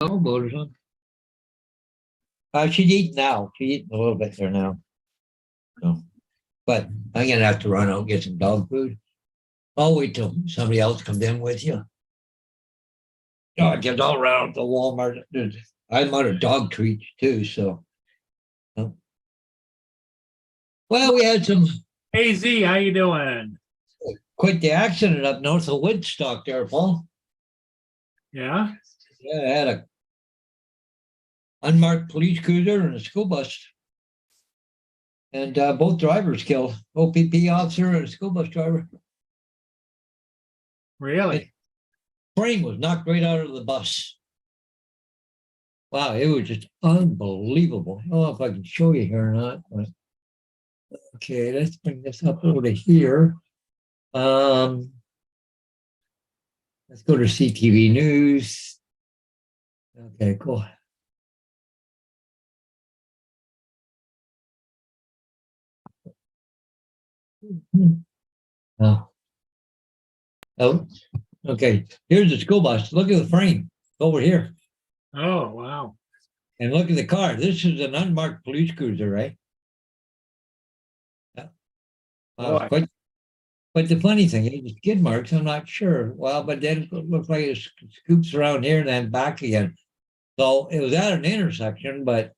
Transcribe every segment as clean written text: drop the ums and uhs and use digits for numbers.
snowboat or something. She's eating now. She's eating a little bit there now. So, but I'm gonna have to run out and get some dog food. I'll wait till somebody else comes in with you. Because I'll run out to Walmart. I'm out of dog treats too. So, well, we had some. Hey Z, how you doing? Quite the accident up north of Woodstock there, Paul. Yeah. Yeah, I had a unmarked police cruiser and a school bus. And both drivers killed. OPP officer and a school bus driver. Really? Frame was knocked right out of the bus. Wow, it was just unbelievable. I don't know if I can show you here or not. But okay, let's bring this up over to here. Let's go to CTV News. Okay, cool. Oh. Oh, okay. Here's the school bus. Look at the frame over here. Oh, wow. And look at the car. This is an unmarked police cruiser, right? Yeah. But the funny thing is, the skid marks, I'm not sure. Well, but then it looks like it scoops around here and then back again. So it was at an intersection, but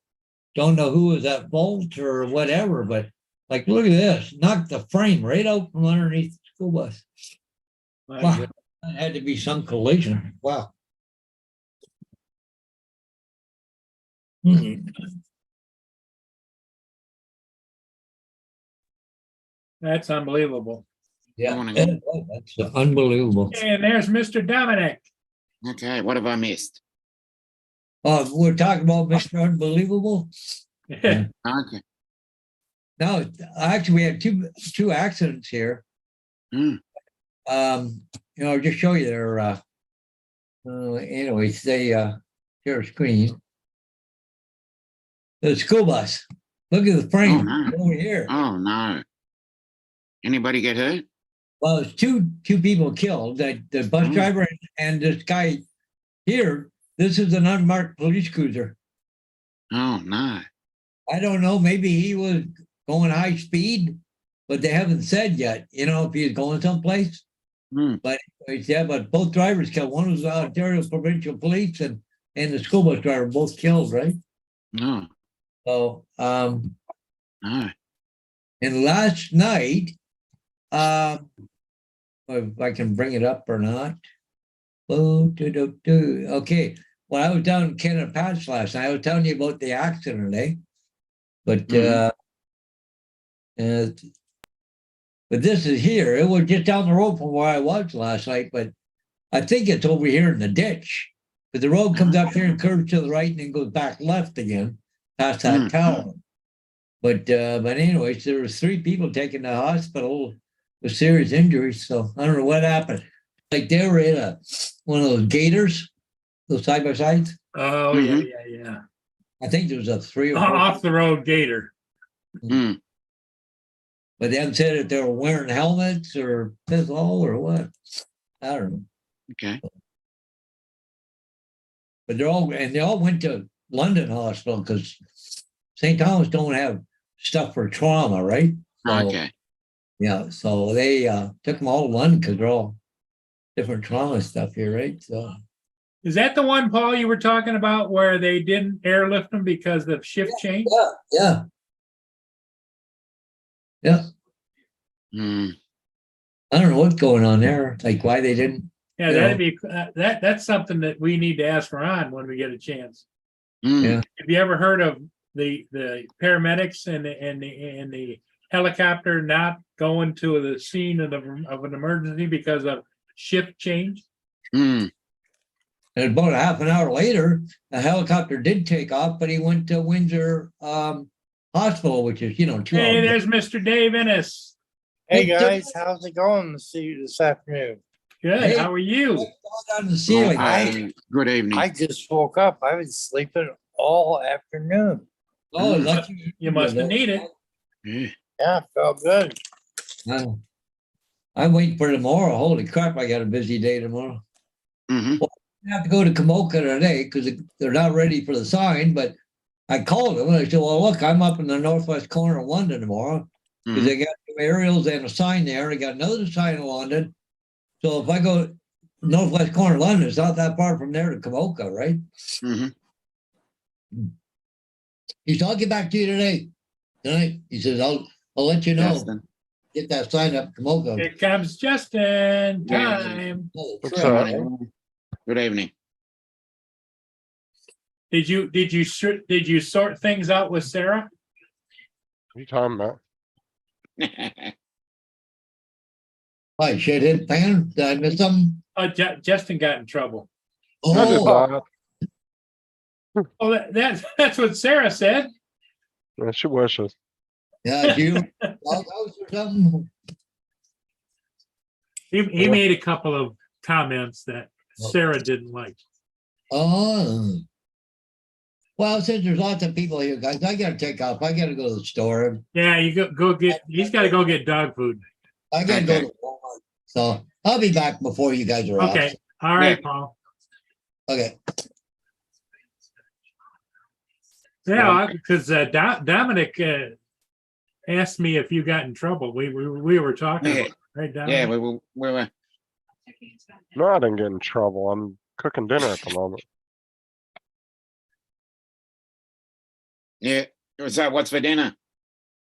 don't know who was at fault or whatever. But like, look at this, knocked the frame right out from underneath the school bus. Wow, that had to be some collision. Wow. That's unbelievable. Yeah, Morning. that's unbelievable. And there's Mr. Dominic. Okay, what have I missed? We're talking about Mr. Unbelievable. Okay. No, actually, we had two accidents here. Mm. Just show you there. Anyways, they share a screen. The school bus. Look at the frame over here. Oh no. Anybody get hurt? Well, it's two people killed. The bus driver and this guy here. This is an unmarked police cruiser. Oh no. I don't know. Maybe he was going high speed, but they haven't said yet. If he's going someplace. Mm. But yeah, but both drivers killed. One was Ontario Provincial Police and the school bus driver both killed, right? No. So No. and last night, if I can bring it up or not. Okay. Well, I was down in Canada Patch last night. I was telling you about the accident, eh? But but this is here. It was just down the road from where I was last night, but I think it's over here in the ditch. But the road comes up here and curves to the right and then goes back left again past that tower. But anyways, there was 3 people taken to the hospital with serious injuries. So I don't know what happened. Like they were in one of those gators, those side by sides. Oh, yeah. I think there was a 3 or 4 Off the road gator. Mm. But they haven't said if they were wearing helmets or pistol or what. I don't know. Okay. But they all went to London Hospital because St. Thomas don't have stuff for trauma, right? So, Okay. yeah, so they took them all to London because they're all different trauma stuff here, right? So Is that the one, Paul, you were talking about where they didn't airlift them because of shift change? yeah. Mm. I don't know what's going on there. Like why they didn't. Yeah, that'd be that's something that we need to ask Ron when we get a chance. Mm. Yeah. Have you ever heard of the paramedics and the helicopter not going to the scene of an emergency because of shift change? Mm. And about a half an hour later, a helicopter did take off, but he went to Windsor Hospital, which is 2 Hey, hours. there's Mr. Dave Ennis. Hey guys, how's it going this afternoon? Good. Hey. How are you? On the ceiling. Good evening. I just woke up. I've been sleeping all afternoon. Oh, lucky You must have needed. Yeah. Yeah, felt good. I'm waiting for tomorrow. Holy crap, I got a busy day tomorrow. Mm-hmm. have to go to Kamoka today because they're not ready for the sign, but I called them and I said, well, look, I'm up in the northwest corner of London tomorrow because Mhm. they got two aerials and a sign there. They got another sign in London. So if I go northwest corner of London, it's not that far from there to Kamoka, right? Mhm. He said, I'll get back to you tonight. He says, I'll let you know. Justin. Get that sign up, Kamoka. Here comes Justin, Yeah. time. Oh, What's crap, up? right? Good evening. Did you sort things out with Sarah? What are you talking about? Why, shit hit fan? Did I miss something? Justin got in trouble. I did Oh, not. Oh, that's what Sarah said. Yeah, she wishes. yeah, do you doghouse or something? He Yeah. made a couple of comments that Sarah didn't like. Oh. Well, since there's lots of people here, guys, I gotta take off. I gotta go to the store. Yeah, you go get. He's got to go get dog food. I gotta go Okay. to Walmart. So I'll be back before you guys are Okay, all right, Paul. off. Okay. Yeah, because Dominic asked me if you got in trouble. We were talking about it, right, Yeah, Dominic? we were. No, I didn't get in trouble. I'm cooking dinner at the moment. Yeah. What's that? What's for dinner?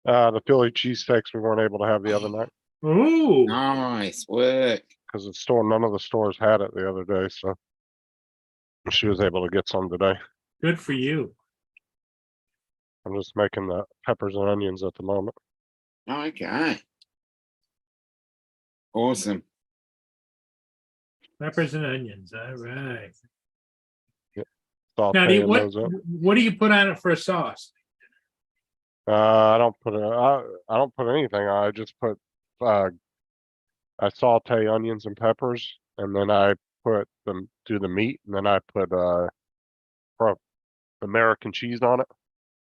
The Philly cheesesteaks we weren't able to have the other night Ooh, Nice work. because none of the stores had it the other day. So she was able to get some today. good for you. I'm just making the peppers and onions at the moment. Okay. Awesome. Peppers and onions. All right. Now, Sauteing those up. what do you put on it for a sauce? I don't put I don't put anything. I just put I saute onions and peppers, and then I do the meat, and then I put American cheese on it,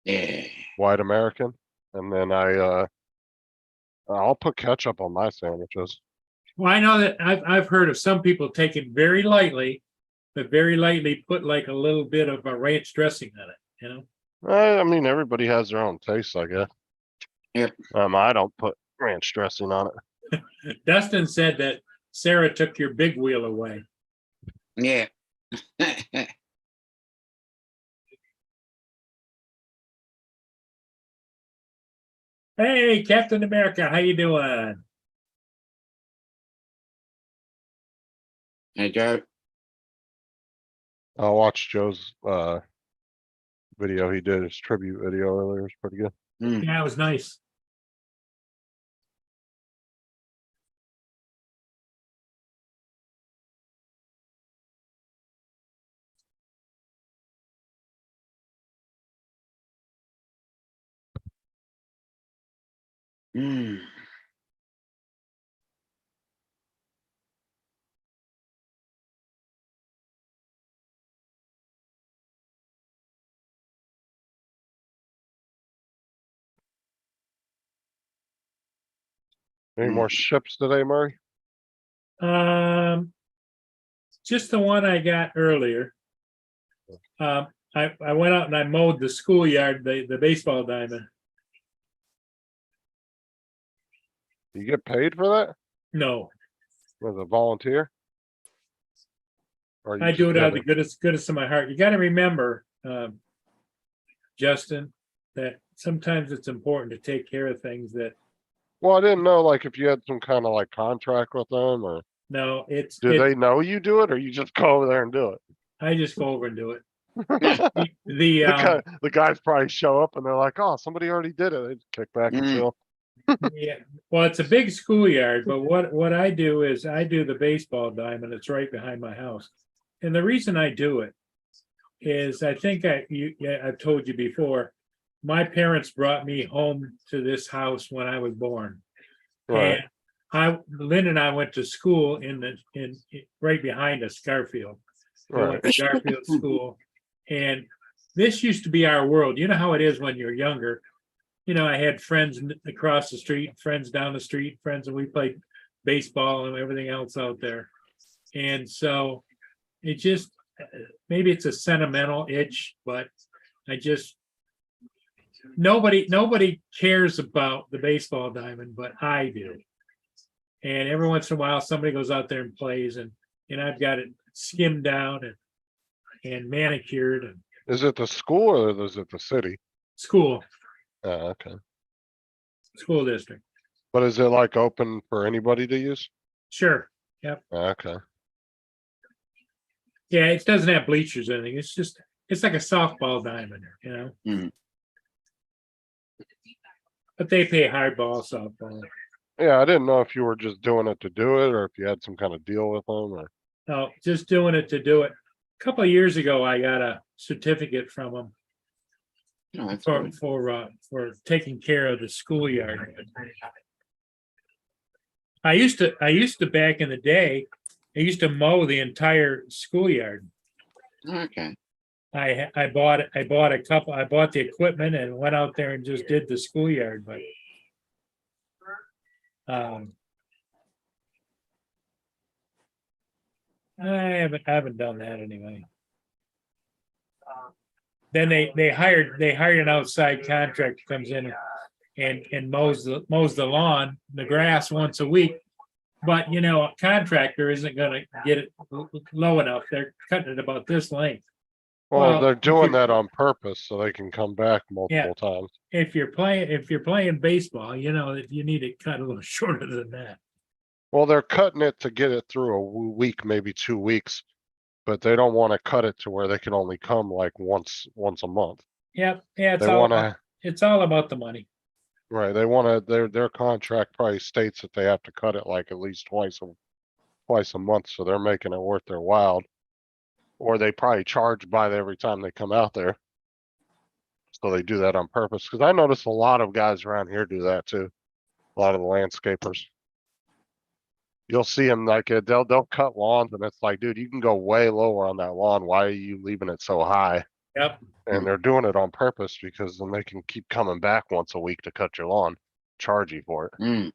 Yeah. white American, and then I'll put ketchup on my sandwiches. Well, I know that I've heard of some people take it very lightly, but very lightly put like a little bit of a ranch dressing on it, you know? I mean, everybody has their own taste, I guess. Yep. I don't put ranch dressing on it. Dustin said that Sarah took your big wheel away. Yeah. Hey, Captain America, how you doing? Hey, Joe. I watched Joe's video he did, his tribute video earlier. It's pretty good. Mm. Yeah, it was nice. Mm. Any more ships today, Murray? Just the one I got earlier. I went out and I mowed the schoolyard, the baseball diamond. You get paid for that No, as a volunteer? Or you I do just it out of did the goodness of my heart. You got to remember, Justin, that sometimes it's important to take care of things that, Well, I didn't know, like, if you had some kind of like contract with them, or no, do they know you do it, or you just go over there and do it? I just go over and do it. The guys probably show up and they're like, "Oh, somebody already did it." They just kick back and Mm. chill. Yeah, well, it's a big schoolyard, but what I do is I do the baseball diamond. It's right behind my house. And the reason I do it is I think I've told you before, my parents brought me home to this house when I was born. Right. And Lynn and I went to school in right behind us, Garfield. We went to Garfield School. And this used to be our world. You know how it is when you're younger. You know, I had friends across the street, friends down the street, friends, and we played baseball and everything else out there. And so it just, maybe it's a sentimental itch, but nobody cares about the baseball diamond, but I do. And every once in a while, somebody goes out there and plays, and I've got it skimmed down and manicured and Is it the school or is it the city? school Okay. district. But is it like open for anybody to use? Sure. Okay. Yeah, it doesn't have bleachers or anything. It's like a softball diamond, Mhm. But they pay hardball, softball. Yeah, I didn't know if you were just doing it to do it or if you had some kind of deal with them or. No, just doing it to do it. A couple of years ago, I got a certificate from them Oh, that's for good. for taking care of the schoolyard. I used to back in the day, I used to mow the entire schoolyard. Okay. I bought the equipment and went out there and just did the schoolyard, but I haven't done that anyway. Then they hired an outside contractor, comes in and mows the lawn, the grass once a week. But a contractor isn't gonna get it low enough. They're cutting it about this length. Well, Well, they're if doing you- that on purpose so they can come back multiple times. If you're playing baseball, that you need it cut a little shorter than that. Well, they're cutting it to get it through a week, maybe 2 weeks. But they don't want to cut it to where they can only come like once a month. Yep, yeah, They want to, it's all about the money. right, they want to, their contract probably states that they have to cut it like at least twice a month, so they're making it worth their while. Or they probably charge by every time they come out there. So they do that on purpose, because I notice a lot of guys around here do that too. A lot of the landscapers. You'll see them like, they'll cut lawns and it's like, dude, you can go way lower on that lawn. Why are you leaving it so high? Yep. And they're doing it on purpose because then they can keep coming back once a week to cut your lawn, charge you for it. Mm.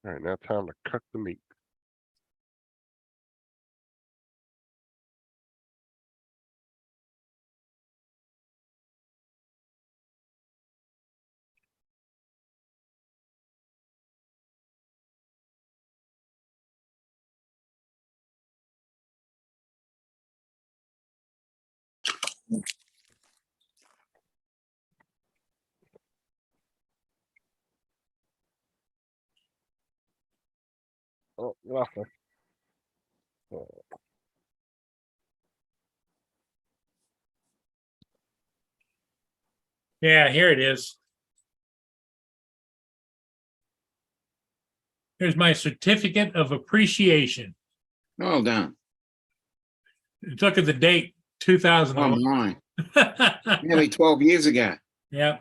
All right, now time to cook the meat. Oh, nothing. Yeah, here it is. Here's my certificate of appreciation. Well done. Look at the date, 2011. My, nearly 12 years ago. Yep.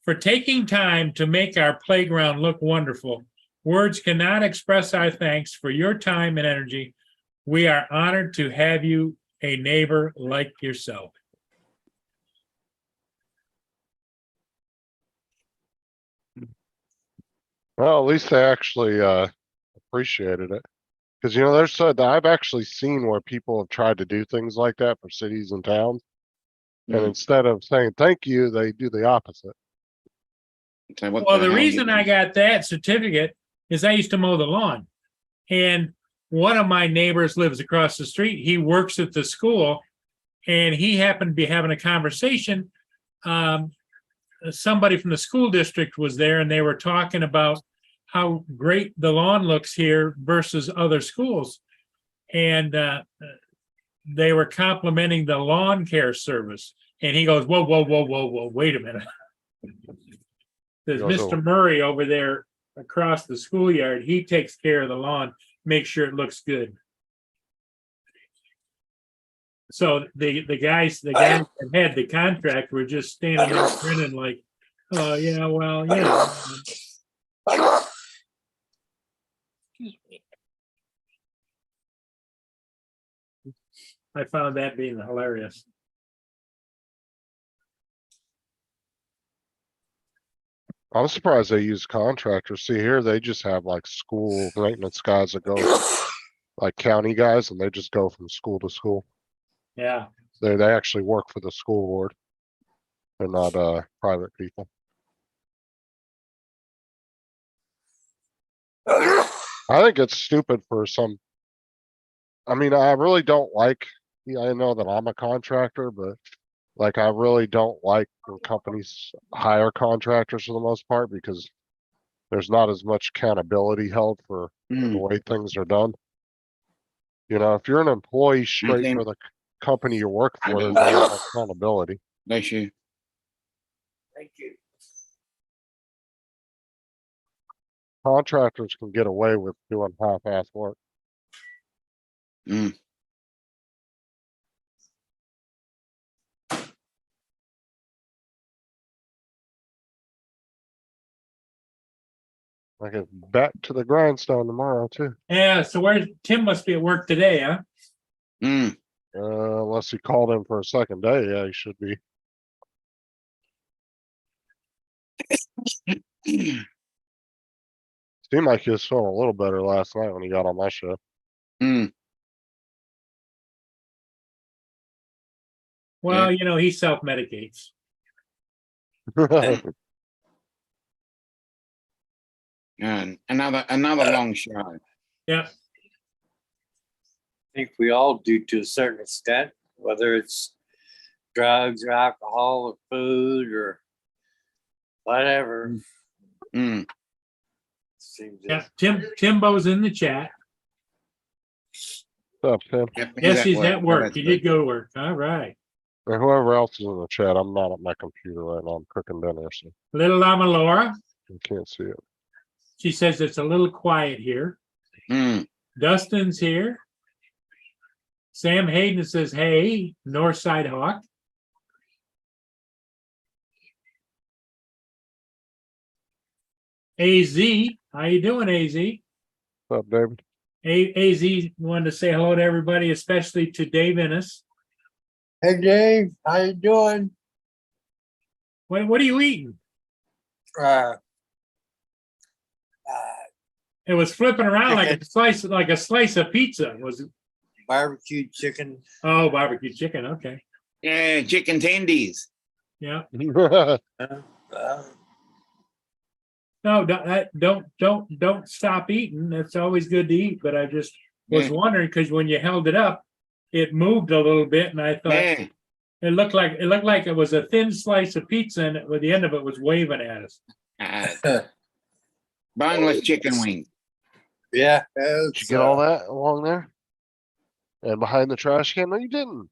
For taking time to make our playground look wonderful. Words cannot express our thanks for your time and energy. We are honored to have you a neighbor like yourself. Well, at least they actually appreciated it. Because there's I've actually seen where people have tried to do things like that for cities and towns. And Mm. instead of saying thank you, they do the opposite. So what Well, the hell reason you- I got that certificate is I used to mow the lawn. And one of my neighbors lives across the street. He works at the school and he happened to be having a conversation. Somebody from the school district was there and they were talking about how great the lawn looks here versus other schools. And they were complimenting the lawn care service. And he goes, whoa, whoa, whoa, whoa, whoa, wait a minute. There's Goes Mr. over. Murray over there across the schoolyard. He takes care of the lawn, make sure it looks good. So the guys that had the contract were just standing there grinning like, oh, yeah, well, I found that being hilarious. I'm surprised they use contractors. See here, they just have like school maintenance guys that go, like county guys, and they just go from school to school. Yeah, They actually work for the school board. They're not private people. I think it's stupid for some. I mean, I really don't like, yeah, I know that I'm a contractor, but like, I really don't like when companies hire contractors for the most part because there's not as much accountability held for the Mm, way things are done. You know, if you're an employee straight think- for the company you work I for, there's believe- no accountability. bless you. Thank you. Contractors can get away with doing half-ass work. Mm, I get back to the grindstone tomorrow too. yeah, so where, Tim must be at work today, huh? mm. Unless he called in for a second day, yeah, he should be. Seemed like he was feeling a little better last night when he got on my show. Mm, Well, you know, he self-medicates. and another long shot. Yeah, I think we all do to a certain extent, whether it's drugs or alcohol or food or whatever. Mm, Seems yeah, Timbo's in the chat. What's up, Tim? yep, Yes, he's at Oh, work. that's He good. did go to work. All right. And whoever else is in the chat, I'm not at my computer right now. I'm cooking dinner, so Little Llama Laura, you can't see it. she says it's a little quiet here. Mm, Dustin's here. Sam Hayden says, hey, Northside Hawk. AZ, how you doing, AZ? What's up, David? AZ wanted to say hello to everybody, especially to Dave Ennis. Hey Dave, how you doing? What are you eating? Uh, It was flipping around like a Chicken. slice of pizza. Was it? barbecue chicken. Oh, barbecue chicken. Okay. yeah, chicken tendies. Yeah. Uh, No, don't stop eating. It's always good to eat. But I just was Yeah. wondering because when you held it up, it moved a little bit, and I thought Yeah. it looked like it was a thin slice of pizza, and the end of it was waving at us. Boneless chicken wing. yeah. Did you get all that along there? And behind the trash can? No, you didn't.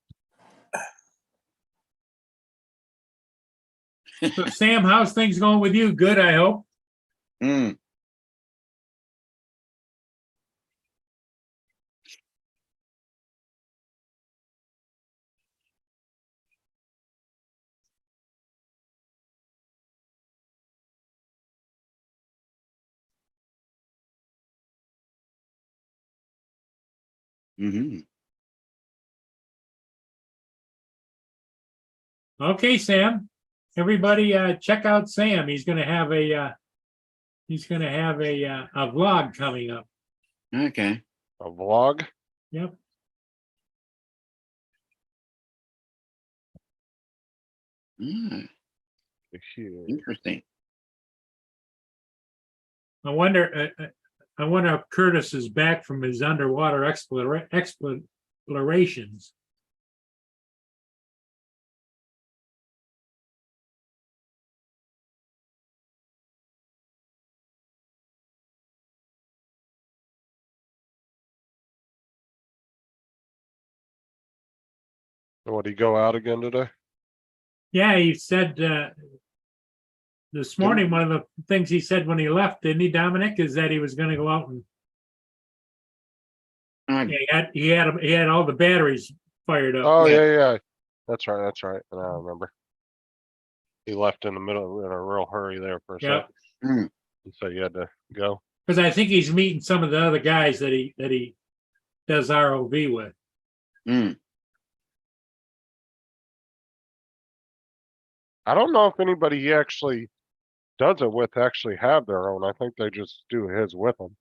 So, Sam, how's things going with you? Good, I hope. Mm, mhm. Okay, Sam. Everybody, check out Sam. He's going to have a vlog coming up. Okay. A vlog? Yep. Ah, Here. interesting. I wonder if Curtis is back from his underwater explorations. Would he go out again today? Yeah, he said this morning, one of the things he said when he left, didn't he, Dominic, is that he was going to go out and he had all the batteries fired up. Oh, Yeah. yeah. That's right. And I remember. He left in the middle in a real hurry there for a Yeah. second. Mm, He said you had to go. Because I think he's meeting some of the other guys that he does ROV with. mm. I don't know if anybody he actually does it with actually have their own. I think they just do his with them.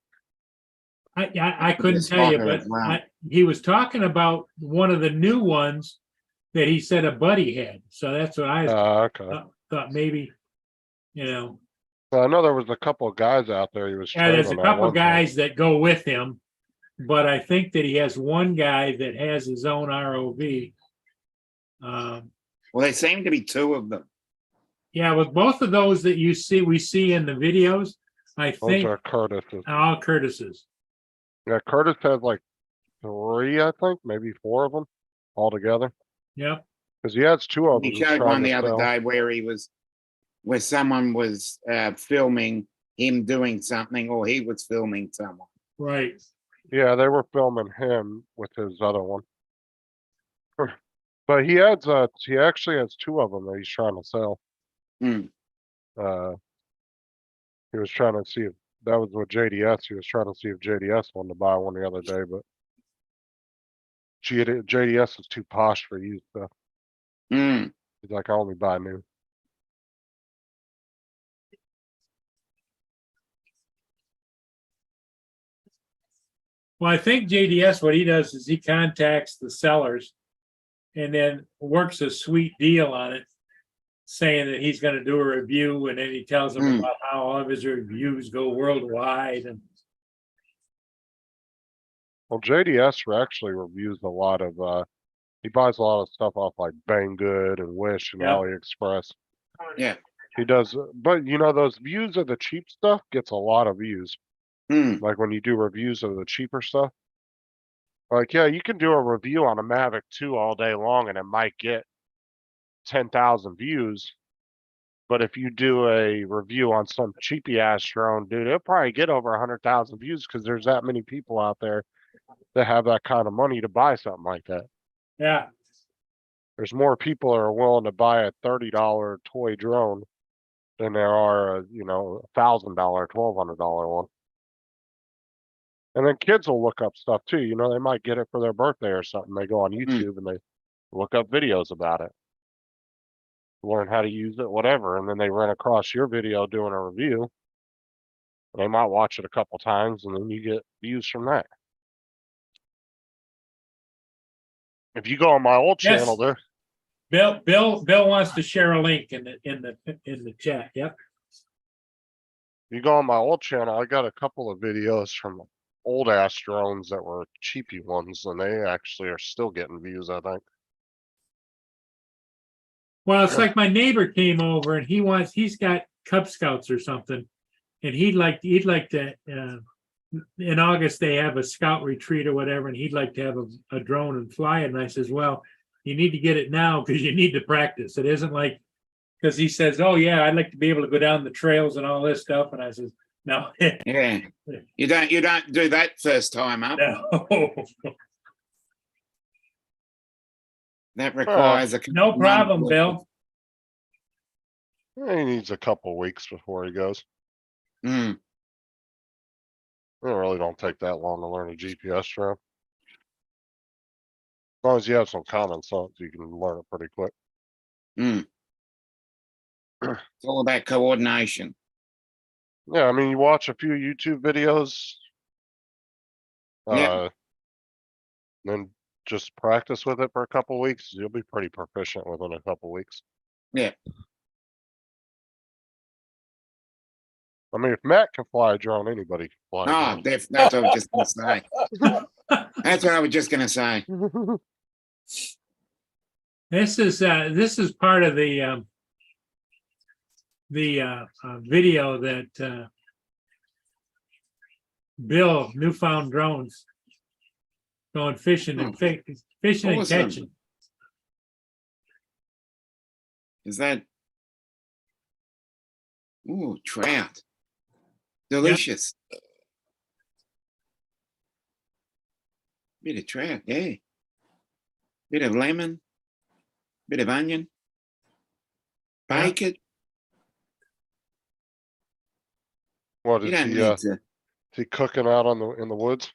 I couldn't It's tell you, popular but as well. he was talking about one of the new ones that he said a buddy had. So that's what I Okay. thought maybe, you know, So I know there was a couple of guys out there he was yeah, there's a training at couple one time. guys that go with him, but I think that he has one guy that has his own ROV. Well, there seem to be two of them. Yeah, with both of those that we see in the videos, I Those think are Curtis's. all Curtis's. Yeah, Curtis has like 3, I think, maybe 4 of them altogether. Yep. Because he has 2 of them. He he's showed trying one to the other sell. day where someone was filming him doing something, or he was filming someone. Right. Yeah, they were filming him with his other one. But he actually has 2 of them that he's trying to sell. Hmm. He was trying to see if that was with JDS. He was trying to see if JDS wanted to buy one the other day, but JDS is too posh for used stuff. Hmm. He's like, I only buy new. Well, I think JDS, what he does is he contacts the sellers and then works a sweet deal on it, saying that he's going to do a review, and then he tells them about how all of his reviews go worldwide. And Well, JDS actually reviews a lot of, he buys a lot of stuff off like Banggood and Wish and Yeah. AliExpress. Yeah. He does, but you know, those views of the cheap stuff gets a lot of views. Hmm. Like when you do reviews of the cheaper stuff. Like, yeah, you can do a review on a Mavic 2 all day long and it might get 10,000 views. But if you do a review on some cheapy ass drone, dude, it'll probably get over 100,000 views because there's that many people out there that have that kind of money to buy something like that. yeah, There's more people that are willing to buy a $30 toy drone than there are, a, you know, $1,000, $1,200 one. And then kids will look up stuff too. You know, they might get it for their birthday or something. They go on YouTube and they look up videos about it, learn how to use it, whatever. And then they run across your video doing a review. They might watch it a couple times and then you get views from that. If you go on my old Yes. channel there, Bill wants to share a link in the chat. Yep. you go on my old channel, I got a couple of videos from old ass drones that were cheapy ones, and they actually are still getting views, I think. Well, it's like my neighbor came over and he's got Cub Scouts or something, and he'd like to. In August they have a scout retreat or whatever, and he'd like to have a drone and fly it. And I says, well, you need to get it now because you need to practice. It isn't like, because he says, oh yeah, I'd like to be able to go down the trails and all this stuff. And I says, no, Yeah. You don't do that first time up. no, That requires a no problem, Bill. He needs a couple weeks before he goes. Hmm. It really don't take that long to learn a GPS drone. As long as you have some common sense, you can learn it pretty quick. Hmm. It's all about coordination. Yeah, I mean, you watch a few YouTube videos, Yeah. then just practice with it for a couple weeks. You'll be pretty proficient within a couple weeks. Yeah. I mean, if Matt can fly a drone, anybody can fly a Oh, drone. that's what I was just going to say. That's what I was just going to say. This is part of the video that Bill, Newfound Drones, going fishing and fishing and Awesome. catching. Is that? Ooh, trout. Delicious. Bit of trout, yeah. Bit of lemon. Bit of onion. Yeah. Bake it. What You is don't he? need to. Is he cooking out in the woods?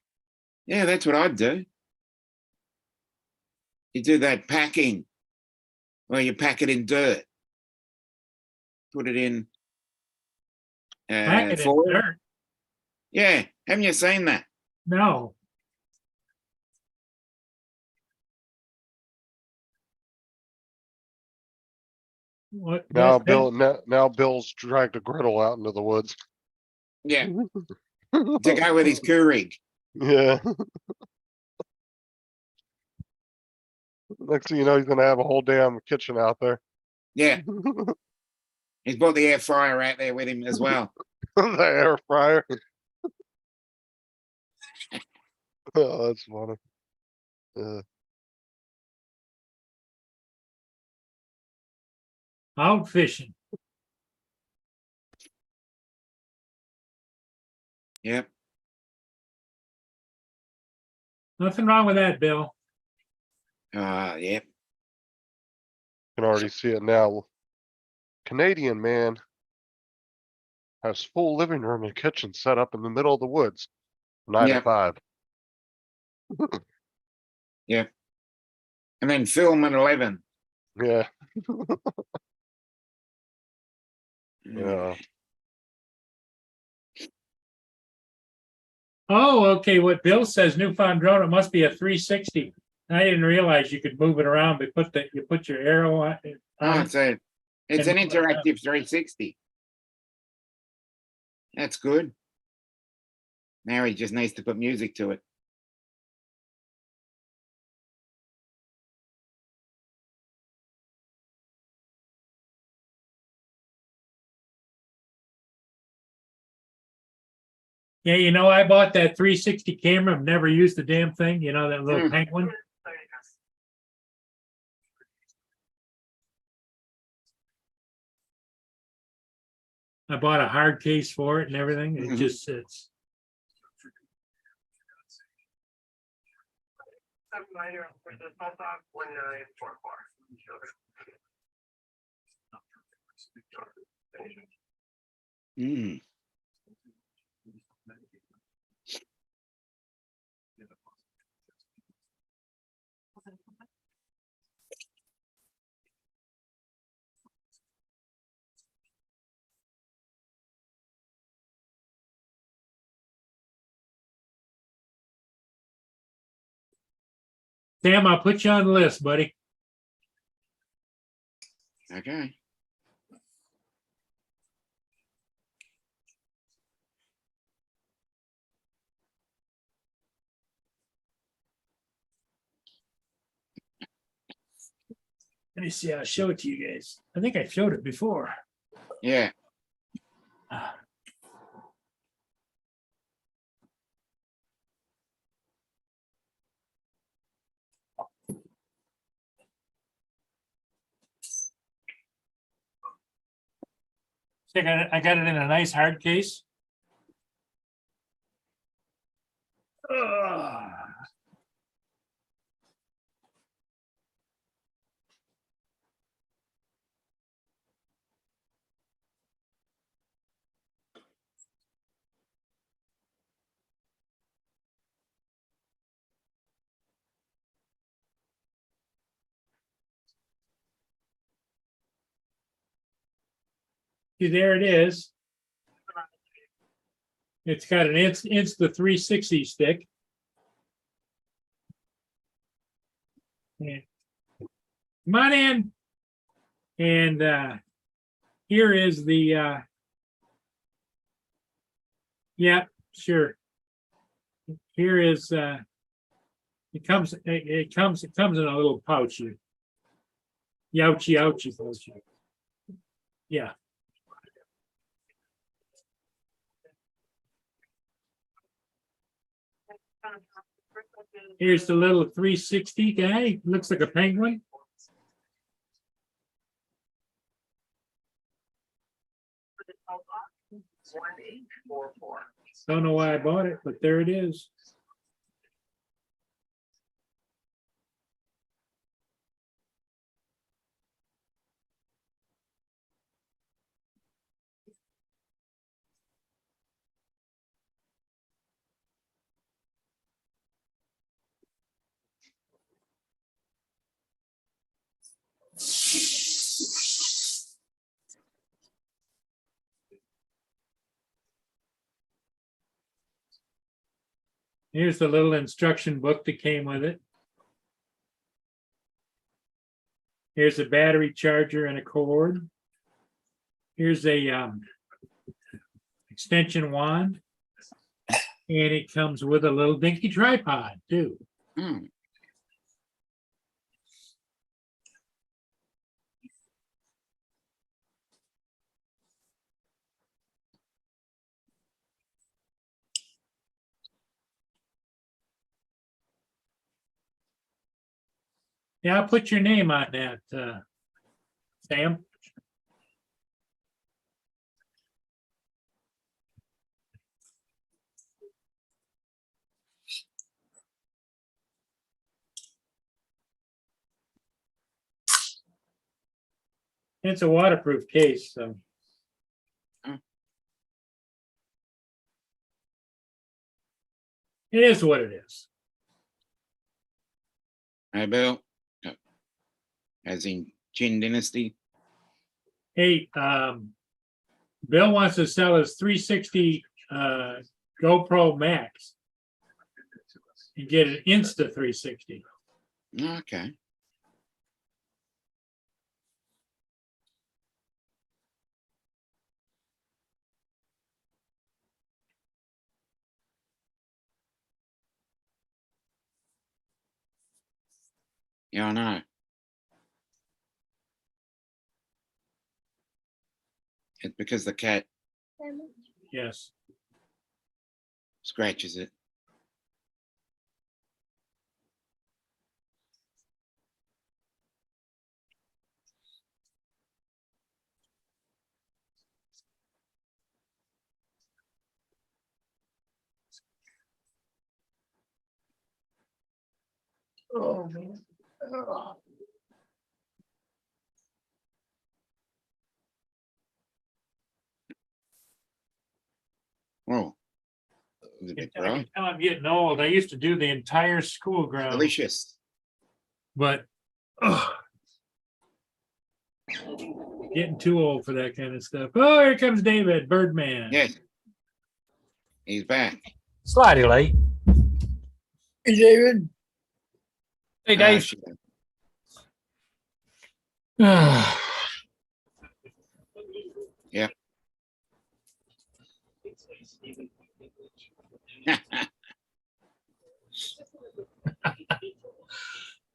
Yeah, that's what I'd do. You do that packing, where you pack it in dirt. put it in. Pack it in Foil. dirt. Yeah, haven't you seen that? No. What? Now that- now Bill's dragged a griddle out into the woods. Yeah, to go with his Keurig. Yeah. Next thing you know, he's gonna have a whole damn kitchen out there. Yeah, he's brought the air fryer out there with him as well. The air fryer. Oh, that's funny. Yeah. Out fishing. Yep. Nothing wrong with that, Bill. Yep. Can already see it now. Canadian man has full living room and kitchen set up in the middle of the woods. 9 Yeah. to 5. And then film at 11. Yeah. Mm. Yeah. Oh, okay. What Bill says, newfound drone, it must be a 360. I didn't realize you could move it around, but you put your arrow on it. Oh, it's an And- interactive 360. That's good. Now he just needs to put music to it. Yeah, you know, I bought that 360 camera. I've never used the damn thing. You know, that little Hmm. penguin. I bought a hard case for it and everything. It Mhm. just sits. Mm. Sam, I'll put you on the list, buddy. Okay. Let me see. I'll show it to you guys. I think I showed it before. Yeah. See, I got it in a nice hard case. Ugh. See, there it is. It's got an Insta 360 stick. And come on in. And here is the yeah, sure. Here is it comes in a little pouch here. Youchy, ouchie, pouch. Yeah. Here's the little 360 guy. Looks like a penguin. Don't know why I bought it, but there it is. Here's the little instruction book that came with it. Here's a battery charger and a cord. Here's a extension wand. And it comes with a little dinky tripod too. Hmm. Yeah, I'll put your name on that, Sam. It's a waterproof case, so. Hmm. It is what it is. Hey, Bill. As in Chin Dynasty. Hey, Bill wants to sell his 360 GoPro Max. And get an Insta 360. Okay. Yeah, I know. It's because the cat Yes. scratches it. Oh, man. Oh, it's a bit I dry. can tell I'm getting old. I used to do the entire school ground, Delicious. but getting too old for that kind of stuff. Oh, here comes David, Birdman. Yes. He's back. Slightly late. Hey, David. Hey, Ah, Dave. shit. Yeah.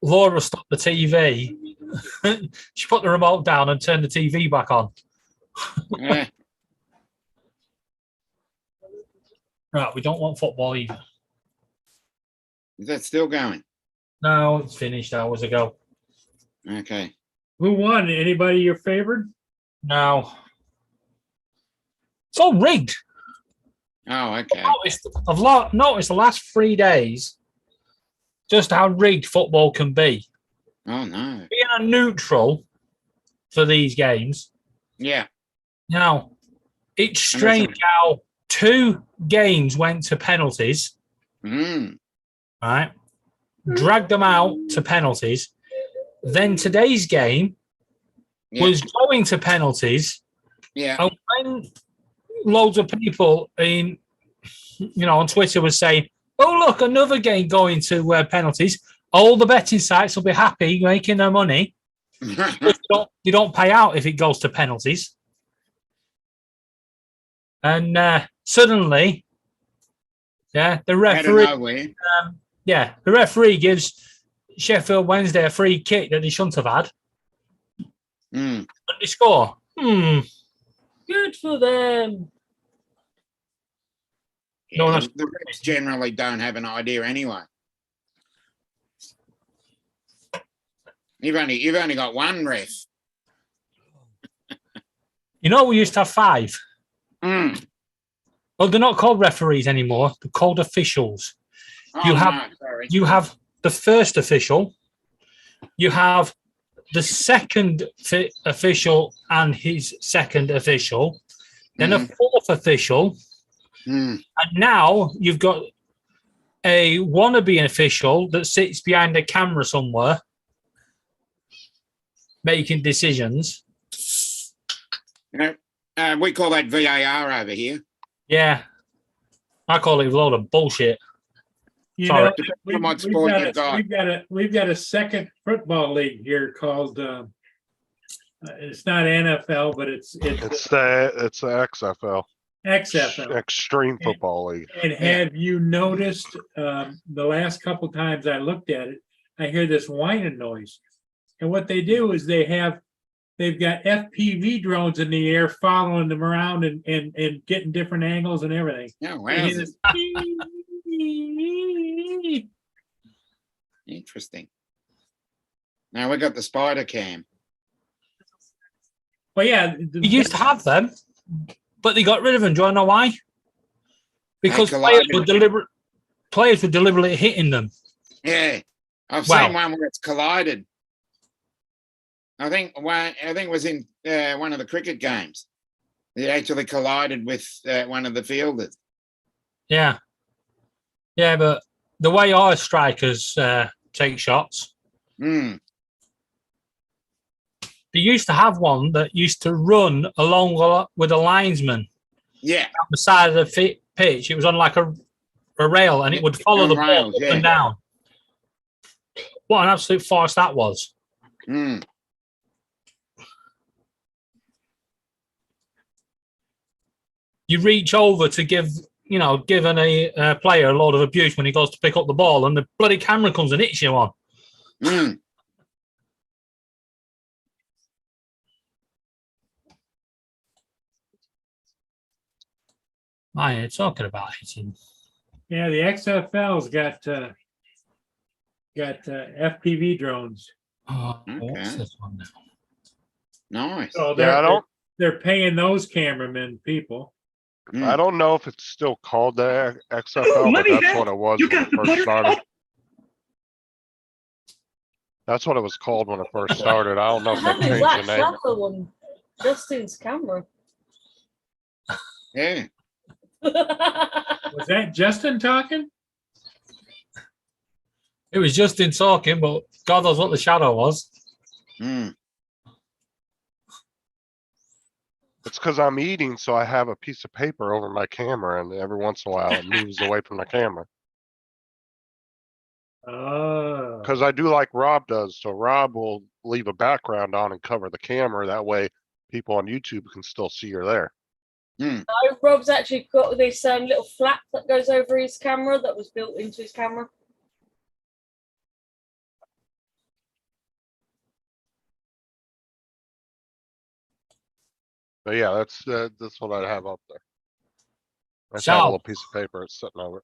Laura stopped the TV. She put the remote down and turned the TV back on. Eh, Right, we don't want football either. is that still going? No, it's finished hours ago. Okay. Who won? Anybody your favorite? No. It's all rigged. Oh, okay. I've noticed the last 3 days just how rigged football can be. Oh no. Being a neutral for these games. Yeah. Now, it's strange how 2 games went to penalties, Mm. right? Dragged them out to penalties. Then today's game Yeah. was going to penalties. Yeah. And when loads of people on Twitter was saying, "Oh, look, another game going to penalties," all the betting sites will be happy making their money. They don't pay out if it goes to penalties. And suddenly, the referee, Out of nowhere. the referee gives Sheffield Wednesday a free kick that they shouldn't have had. Mm. And they score. Good for them. No, Yeah, that's- the refs generally don't have an idea anyway. You've only got one ref. We used to have 5. Mm. Well, they're not called referees anymore. They're called officials. Oh, You have- no, sorry. You have the first official. You have the second official and his second official. Then a fourth official. Mm. And now you've got a wannabe official that sits behind a camera somewhere making decisions. We call that VAR over here. Yeah. I call it a load of bullshit. You Sorry. know, Depends we've, on what we've sport got you've a, got. we've got a second football league here called, it's not NFL, but it's It's the XFL, XFL. Extreme Football League. And have you noticed, the last couple times I looked at it, I hear this whining noise. And what they do is they've got FPV drones in the air following them around and getting different angles and everything. Oh, You hear wow. this Interesting. Now we got the spider cam. Well, yeah. We used to have them, but they got rid of them. Do you know why? Because collided. players were deliberately hitting them. Yeah. I've Wow. seen one where it's collided. I think it was in one of the cricket games. It actually collided with one of the fielders. Yeah. Yeah, but the way our strikers take shots, Hmm. they used to have one that used to run along with a linesman Yeah. on the side of the pitch. It was on like a rail, and it would follow On the ball rails, up yeah. and down. What an absolute farce that was. Hmm. You reach over to give a player a load of abuse when he goes to pick up the ball, and the bloody camera comes and hits you on. Hmm. Man, you're talking about hitting. Yeah, the XFL's got FPV drones. Oh, what's Okay. this one now? Nice. So they're paying those cameramen people. Hmm. I don't know if it's still called the XFL, but that's what it was when it first started. That's what it was called when it first started. I don't know if they How is changed that the name. shadow on Justin's camera? Yeah. Was that Justin talking? It was Justin talking, but God knows what the shadow was. Hmm. It's because I'm eating, so I have a piece of paper over my camera, and every once in a while it moves away from the camera. Oh. Because I do like Rob does. So Rob will leave a background on and cover the camera. That way people on YouTube can still see you're there. No, Rob's actually got this little flap that goes over his camera that was built into his camera. But yeah, that's what I'd have up there. I just So- have a little piece of paper it's sitting over.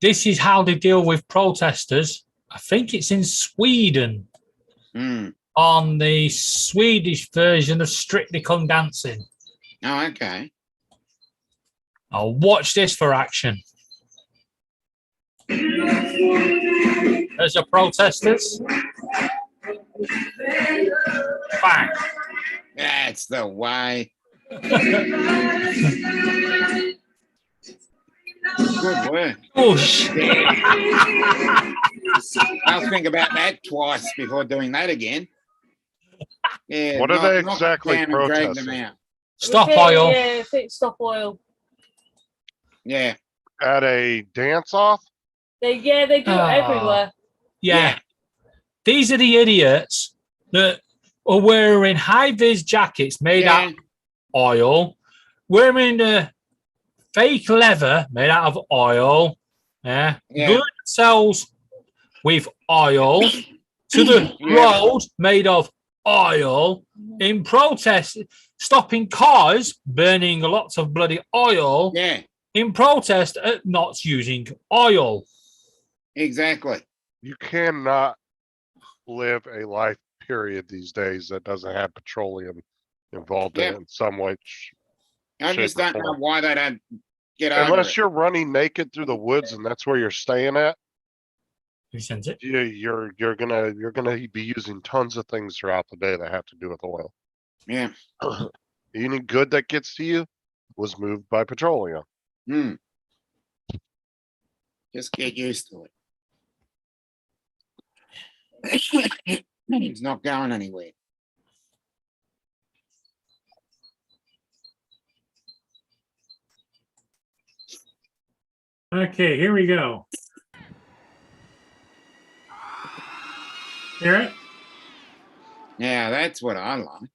This is how they deal with protesters. I think it's in Sweden Hmm. on the Swedish version of Strictly Come Dancing. Oh, okay. Now watch this for action. There's your protesters. Bang. That's the way. Good work. Push. I'll think about that twice before doing that again. Yeah. What are they knock exactly them down and drag them protesting? out. Stop Repeat, oil. Yeah, I think stop oil. Yeah. At a dance off? They do it everywhere. Yeah. These are the idiots that are wearing high-vis jackets made out Yeah. of oil, wearing the fake leather made out of oil, Yeah. gluing themselves with oil to the Yeah. road made of oil in protest, stopping cars, burning lots of bloody oil Yeah. in protest at not using oil. Exactly. You cannot live a life period these days that doesn't have petroleum involved in Yeah. it in some way. I shape, just or don't know form. why they don't get over Unless it. you're running naked through the woods and that's where you're staying at, Who sends it? you're gonna be using tons of things throughout the day that have to do with oil. Yeah. Any good that gets to you was moved by petroleum. Hmm. Just get used to it. It's not going anywhere. Okay, here we go. Hear it? Yeah, that's what I like.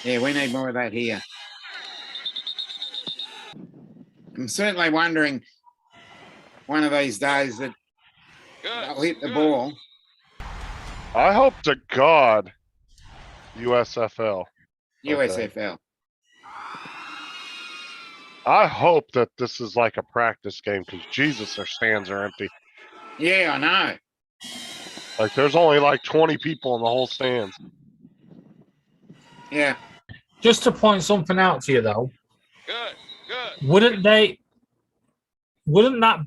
Yeah, we need more of that here. I'm certainly wondering one of these days that they'll hit the ball. I hope to God USFL. USFL. I hope that this is like a practice game because Jesus, their stands are empty. Yeah, I know. Like there's only like 20 people in the whole stands. Yeah. Just to point something out to you, though, wouldn't that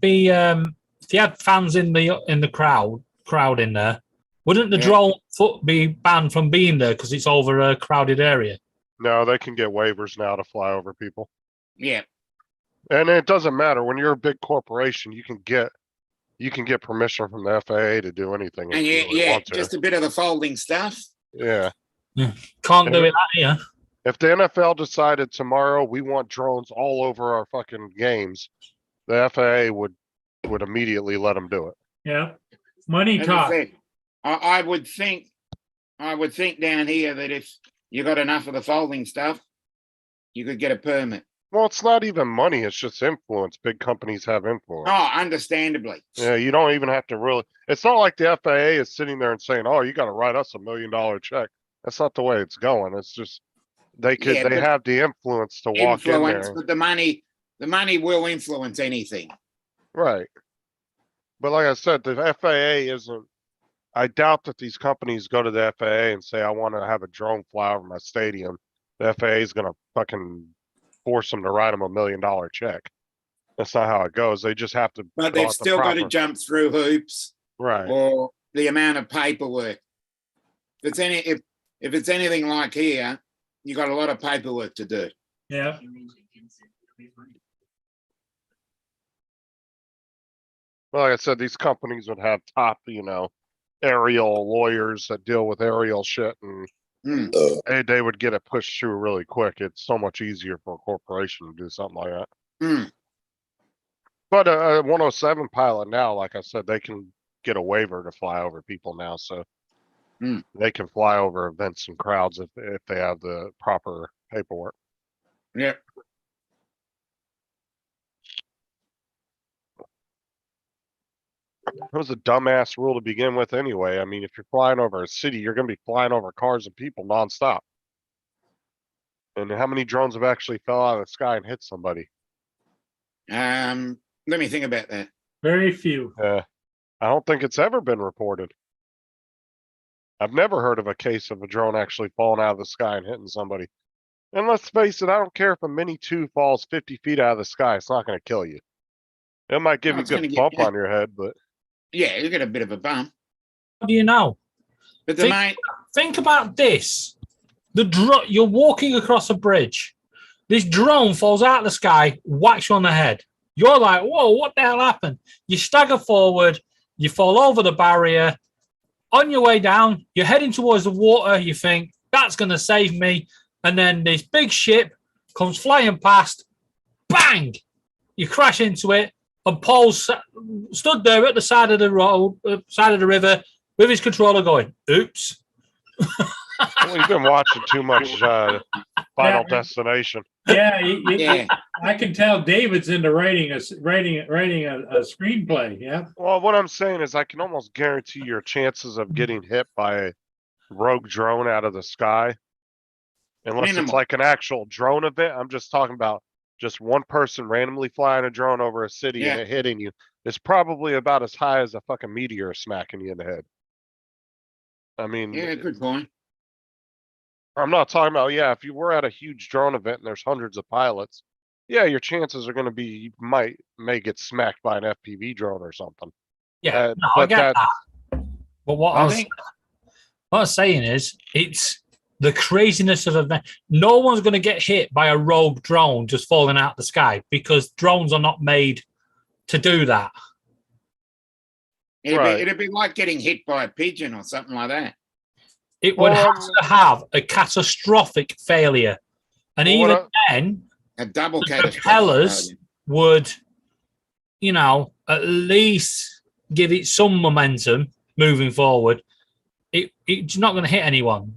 be if you had fans in the crowd in there? Wouldn't the Yeah. drone foot be banned from being there because it's over a crowded area? No, they can get waivers now to fly over people. Yeah. And it doesn't matter when you're a big corporation, you can get permission from the FAA to do anything. And if you yeah, really yeah, want to. just a bit of the folding stuff. Yeah. Can't do it that here. If the NFL decided tomorrow we want drones all over our fucking games, the FAA would immediately let them do it. Yeah. Money As I talk. said, I would think down here that if you got enough of the folding stuff, you could get a permit. Well, it's not even money; it's just influence. Big companies have influence. Oh, understandably. Yeah, you don't even have to really. It's not like the FAA is sitting there and saying, "Oh, you got to write us $1 million check." That's not the way it's going. It's just they Yeah, but have the influence to walk in Influence, there, but the money will influence anything. right? But like I said, the FAA isn't. I doubt that these companies go to the FAA and say, "I want to have a drone fly over my stadium." The FAA is gonna fucking force them to write them $1 million check. That's not how it goes. They just have to. But go they've out the still got to proper- jump through hoops Right. or the amount of paperwork. If it's anything like here, you got a lot of paperwork to do. Yeah. Well, like I said, these companies would have top, aerial lawyers that deal with aerial shit, and they would get it pushed through really quick. It's so much easier for a corporation to do something like that. Mm. But a 107 pilot now, like I said, they can get a waiver to fly over people now, so they can fly over events and crowds if they have the proper paperwork. Yeah. It was a dumbass rule to begin with anyway. I mean, if you're flying over a city, you're going to be flying over cars and people nonstop. And how many drones have actually fell out of the sky and hit somebody? Let me think about that. Very few. I don't think it's ever been reported. I've never heard of a case of a drone actually falling out of the sky and hitting somebody. And let's face it, I don't care if a Mini 2 falls 50 feet out of the sky. It's not going to kill you. It might give No, you a it's gonna good get- bump on your head, but Yeah, you get a bit of a bump. How do you know? But the main Think about this. You're walking across a bridge. This drone falls out of the sky, whacks you on the head. You're like, whoa, what the hell happened? You stagger forward, you fall over the barrier. On your way down, you're heading towards the water. You think, that's going to save me. And then this big ship comes flying past. Bang! You crash into it. And Paul's stood there at the side of the road, side of the river, with his controller going, oops. well, you've been watching too much Final Destination. Yeah. yeah, I can tell David's into writing a screenplay. Yeah. Well, what I'm saying is I can almost guarantee your chances of getting hit by a rogue drone out of the sky, unless it's Minimal. like an actual drone event. I'm just talking about just one person randomly flying a drone over a city and Yeah. it hitting you. It's probably about as high as a fucking meteor smacking you in the head. I mean, yeah, good point. I'm not talking about, if you were at a huge drone event and there's hundreds of pilots, your chances are going to be you may get smacked by an FPV drone or something. Yeah, no, I but get that. But what I think was saying is, it's the craziness of event. No one's going to get hit by a rogue drone just falling out the sky because drones are not made to do that. it'd be like getting hit by a pigeon or something like that. It would have to have a catastrophic failure. And Well, even then, A double the catastrophic propellers failure. would, at least give it some momentum moving forward. It's not going to hit anyone.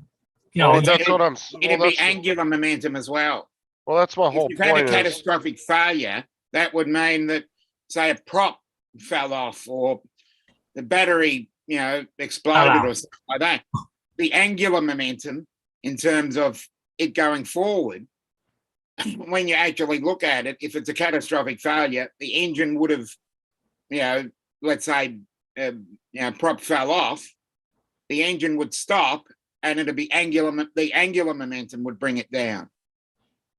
Well, it- that's what I'm. It'd be angular momentum as well. Well, that's my If whole you've had a point. Is catastrophic failure, that would mean that, say, a prop fell off or the battery, exploded out. or something like that. The angular momentum in terms of it going forward, when you actually look at it, if it's a catastrophic failure, the engine would have, let's say, prop fell off, the engine would stop and it'd be the angular momentum would bring it down.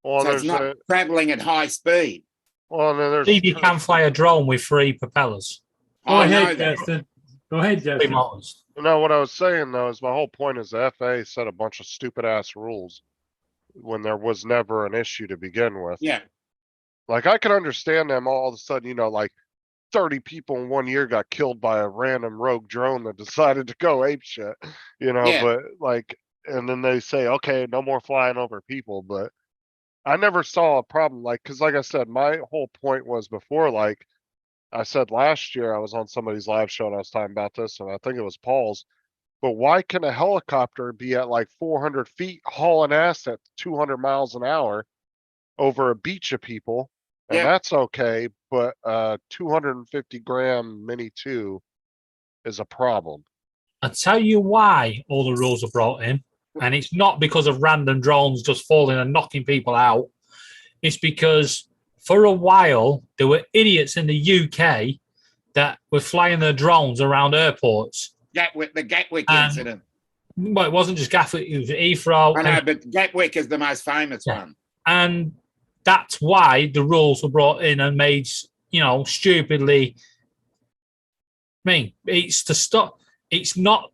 well, So it's there's not traveling at high speed. well, and then there's Steve, you can fly a drone with 3 propellers, Go I know ahead, that. Justin. Go ahead, 3 Justin. motors. what I was saying though is my whole point is the FAA set a bunch of stupid ass rules when there was never an issue to begin with. Yeah. Like I can understand them all of a sudden, like 30 people in 1 year got killed by a random rogue drone that decided to go ape shit, Yeah. but like, and then they say, okay, no more flying over people. But I never saw a problem. Like, cause like I said, my whole point was before, like I said last year, I was on somebody's live show and I was talking about this and I think it was Paul's, but why can a helicopter be at like 400 feet hauling ass at 200 miles an hour over a beach of people? And Yeah. that's okay, but 250 gram Mini 2 is a problem. I'll tell you why all the rules are brought in. And it's not because of random drones just falling and knocking people out. It's because for a while, there were idiots in the UK that were flying their drones around airports. The Gatwick And- incident. Well, it wasn't just Gatwick, it was Heathrow. I know, but Gatwick is the most famous Yeah. one. And that's why the rules were brought in and made, stupidly. It's to stop. It's not.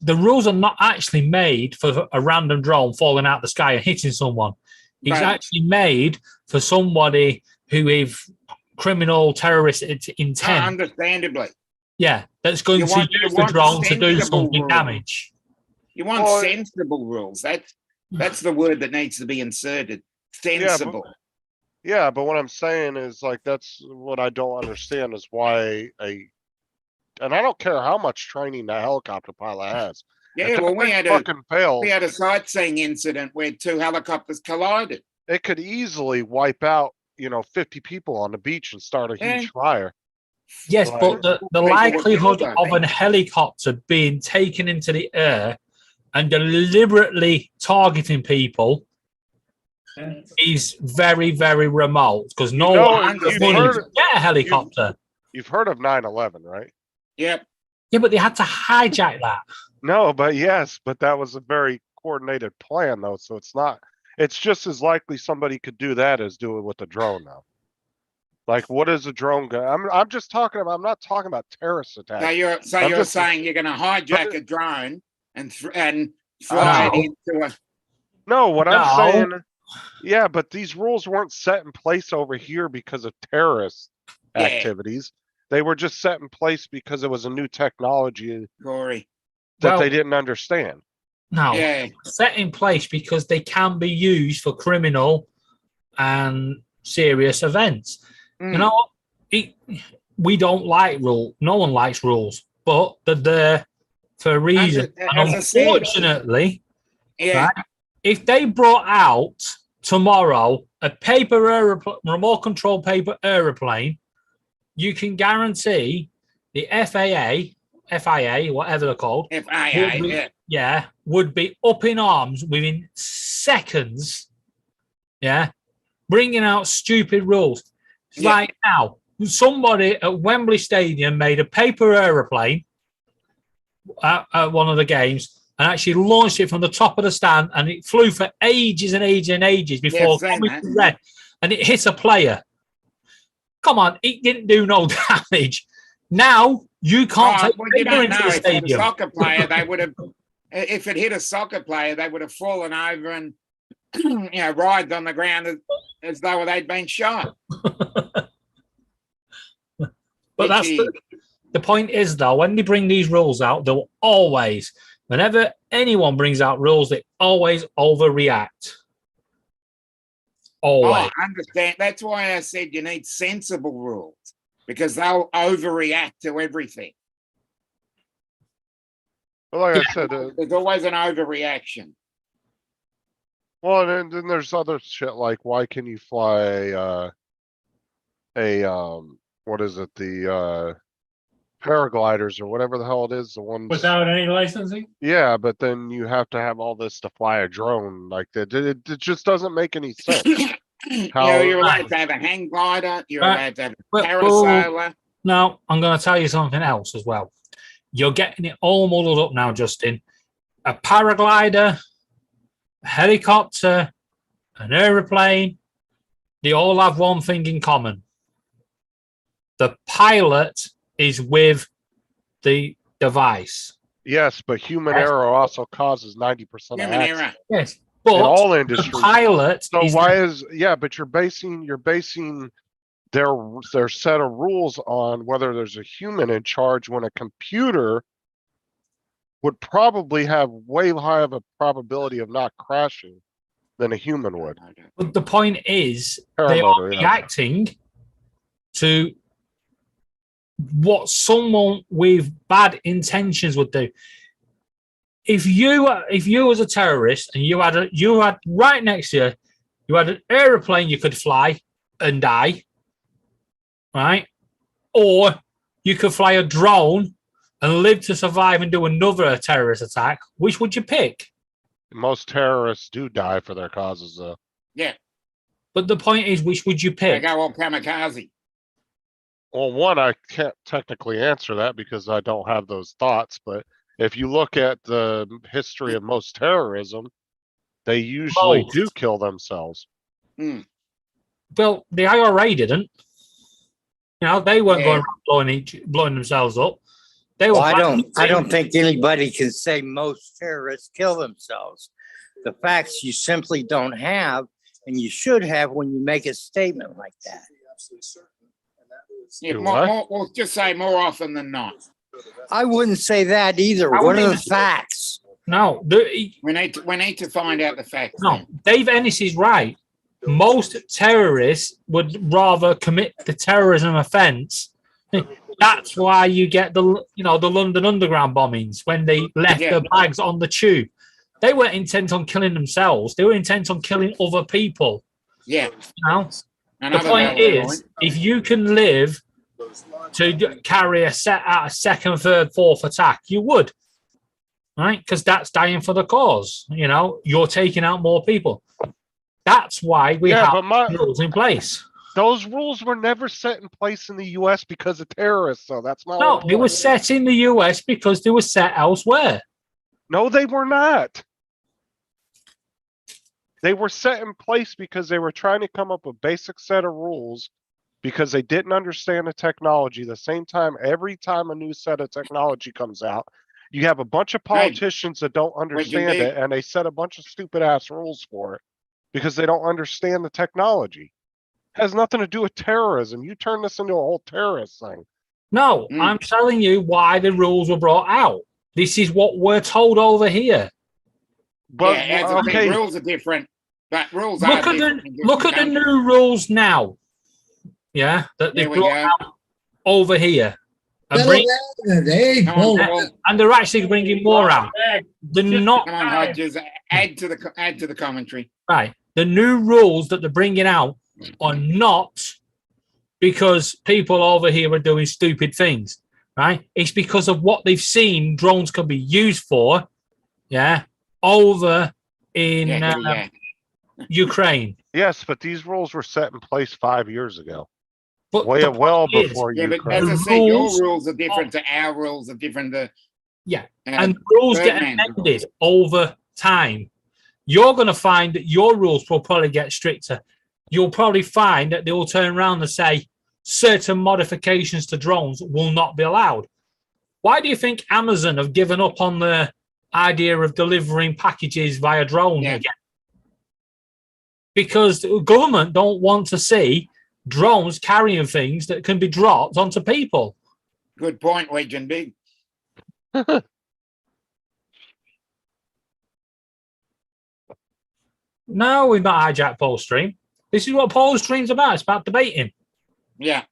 The rules are not actually made for a random drone falling out the sky and hitting someone. It's Right. actually made for somebody who have criminal terrorist intent. Understandably. Yeah, that's going You to want- use you the want drone to do sensible something rules. damage. You want Well, sensible rules. That's the word that needs to be inserted. Sensible. Yeah, but what I'm saying is like, that's what I don't understand is why and I don't care how much training the helicopter pilot has. Yeah, If well, that we thing had fucking fails, a sightseeing incident where 2 helicopters collided. it could easily wipe out, 50 people on the beach and start a Yeah. huge fire. Yes, Right. but the People were likelihood killed, I of a helicopter being taken into the air and deliberately targeting people is very, very remote because no know, one has you've money heard- to get a helicopter. You've heard of 9/11, right? Yep. Yeah, but they had to hijack that. No, but yes, but that was a very coordinated plan though, so it's just as likely somebody could do that as do it with a drone now. Like, what is a drone gun? I'm just talking about, I'm not talking about terrorist So attacks. you're I'm just- saying you're going to hijack a drone and fly No. it into a. No, what I'm No. saying, yeah, but these rules weren't set in place over here because of terrorist Yeah. activities. They were just set in place because it was a new technology Corey. that Well- they didn't understand. No, Yeah. set in place because they can be used for criminal and serious events. Mm. You know, we don't like rules. No one likes rules, but they're there for a reason. As And I said- unfortunately, Yeah. right, if they brought out tomorrow a remote control paper aeroplane, you can guarantee the FIA, whatever they're called, FIA. Yeah. would be up in arms within seconds. Yeah, bringing out stupid rules. It's Yeah. like now, somebody at Wembley Stadium made a paper aeroplane at one of the games and actually launched it from the top of the stand, and it flew for ages and ages and ages before I've seen coming that. to red, and it hit a player. Come on, it didn't do no damage. Now you can't take Well, you paper don't into know. the If it was a stadium. soccer player, they would have. If it hit a soccer player, they would have fallen over and writhed on the ground as though they'd been shot. But that's the point is, though, when they bring these rules out, they'll always, whenever anyone brings out rules, they always overreact. Always. I understand. That's why I said you need sensible rules because they'll overreact to everything. But like I said, There's always an overreaction. well, and then there's other shit like why can you fly what is it, the paragliders or whatever the hell it is, the ones Without any licensing? yeah, but then you have to have all this to fly a drone like that. It just doesn't make any sense. You're allowed to have a hang glider. You're Right. allowed to have a Well, parasailer. Now, I'm going to tell you something else as well. You're getting it all muddled up now, Justin. A paraglider, a helicopter, an aeroplane, they all have one thing in common. The pilot is with the device. Yes, but human error also causes 90% of Human accidents error. Yes, in but all the industries. pilot So is why is yeah, but you're basing their set of rules on whether there's a human in charge when a computer would probably have way higher of a probability of not crashing than a human would. But the point is, they are Paramotor, yeah. reacting to what someone with bad intentions would do. If you was a terrorist and you had right next to you, you had an aeroplane you could fly and die, right? Or you could fly a drone and live to survive and do another terrorist attack. Which would you pick? Most terrorists do die for their causes, though. Yeah, But the point is, which would you they pick? go all kamikaze. Well, one, I can't technically answer that because I don't have those thoughts. But if you look at the history of most terrorism, they usually Most. do kill themselves. Well, the IRA didn't. You know, they weren't Yeah. going around blowing themselves up. They were. Well, I planning don't think anybody can say most terrorists kill themselves. The facts you simply don't have, and you should have when you make a statement like that. Yeah, Do what? we'll just say more often than not. I wouldn't say that either. I What are wouldn't the facts? No, We need to find out the facts. no. then. Dave Ennis is right. Most terrorists would rather commit the terrorism offence. That's why you get the London Underground bombings when they left Yeah. their bags on the tube. They weren't intent on killing themselves. They were intent on killing other people. Yeah. You know? The Another point valid is, point. if you can live to carry a second, third, fourth attack, you would, right? Because that's dying for the cause. You know, you're taking out more people. That's why we Yeah, have but my rules in place. those rules were never set in place in the U.S. because of terrorists. So that's not. No, what they it were was. set in the US because they were set elsewhere. No, they were not. They were set in place because they were trying to come up with a basic set of rules because they didn't understand the technology. The same time, every time a new set of technology comes out, you have a bunch of politicians that don't understand Big. it and they set a bunch of stupid ass rules for it because they don't understand the technology. Has nothing to do with terrorism. You turn this into a whole terrorist thing. No, Mm. I'm telling you why the rules were brought out. This is what we're told over here. But Yeah, as I okay, think rules are different, but rules Look are at the different. in look at different the countries. new rules now. Yeah, that they There we brought go. out over here. And, Settle down, Dave. Come on, Hold Paul. on. and they're actually bringing more out. They're not Come on, Hodges. Add to the commentary. right. The new rules that they're bringing out are not because people over here are doing stupid things, right? It's because of what they've seen drones can be used for, yeah, over in Yeah. Ukraine. yes, but these rules were set in place 5 years ago. But Way the well point is, before Yeah, but Ukraine. as I said, your rules rules are different to our rules are different to. Yeah, and rules get Birdman's amended over time. You're going to find that your rules will probably get stricter. You'll probably find that they will turn around and say certain modifications to drones will not be allowed. Why do you think Amazon have given up on the idea of delivering packages via drone Yeah. again? Because the government don't want to see drones carrying things that can be dropped onto people. Good point, Legion Big. No, we've not hijacked Paul Stream. This is what Paul's dream's about. It's about debating. Yeah.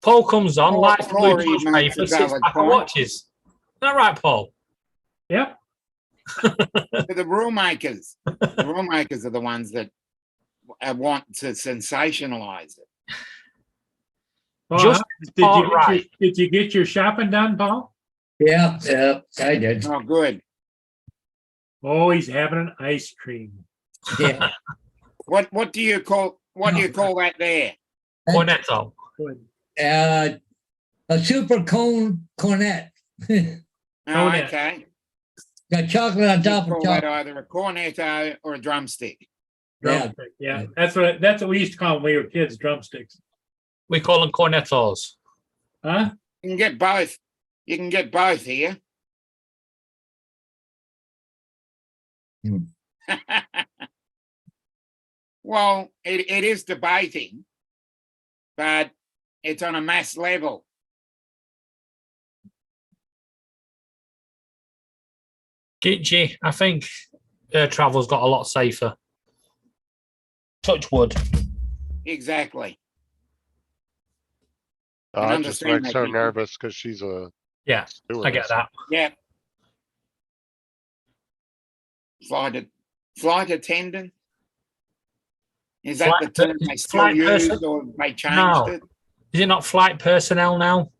Paul comes on, Paul- likes the Paul blue touch makes a paper, sits valid back and point. watches. Is that right, Paul? Yep. But the rule makers are the ones that want to sensationalize it. Paul, Just Paul, right. did you get your shopping done, Paul? Yeah, I did. Oh, good. Oh, he's having an ice cream. Yeah. What do you call that there? Cornetto. Good. A super cone cornet. Oh, Cornet. okay. Got chocolate on You top call of that chocolate. either a cornetto or a drumstick. Yeah. Drumstick. Yeah, that's what we used to call them when we were kids, drumsticks. We call them cornettos. Huh? You can get both. You can get both here. Hmm. Well, it is debating, but it's on a mass level. Gitchy, I think air travel's got a lot safer. Touch wood. Exactly. It just understand makes that, her people. nervous because she's a Yeah, I get stewardess. that. Yeah. Flight attendant. Is that Flight the term per- they still flight use, person? or they changed No. it? Is it not flight personnel now?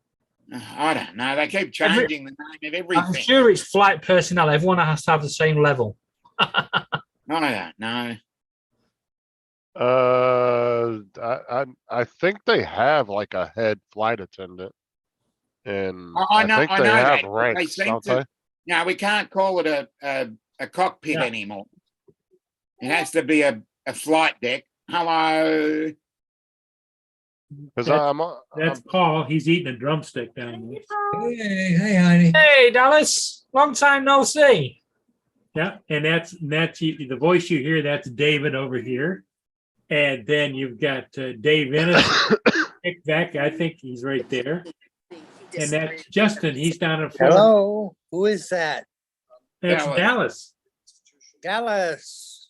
I don't know. They keep changing the name of I'm everything. sure it's flight personnel. Everyone has to have the same level. I don't know. I think they have like a head flight attendant. And I know- think I they know have that, but they ranks, seem don't to- they? No, we can't call it a cockpit Yeah. anymore. It has to be a flight deck. Hello. Because That's Paul. He's eating a drumstick down there. Hey, honey. Hey, Dallas. Long time no see. Yeah, and that's the voice you hear. That's David over here, and then you've got Dave Ennis. Kick back. I think he's right there, and that's Justin. He's down in Florida. Hello, who is that? That's Dallas. Dallas. Dallas.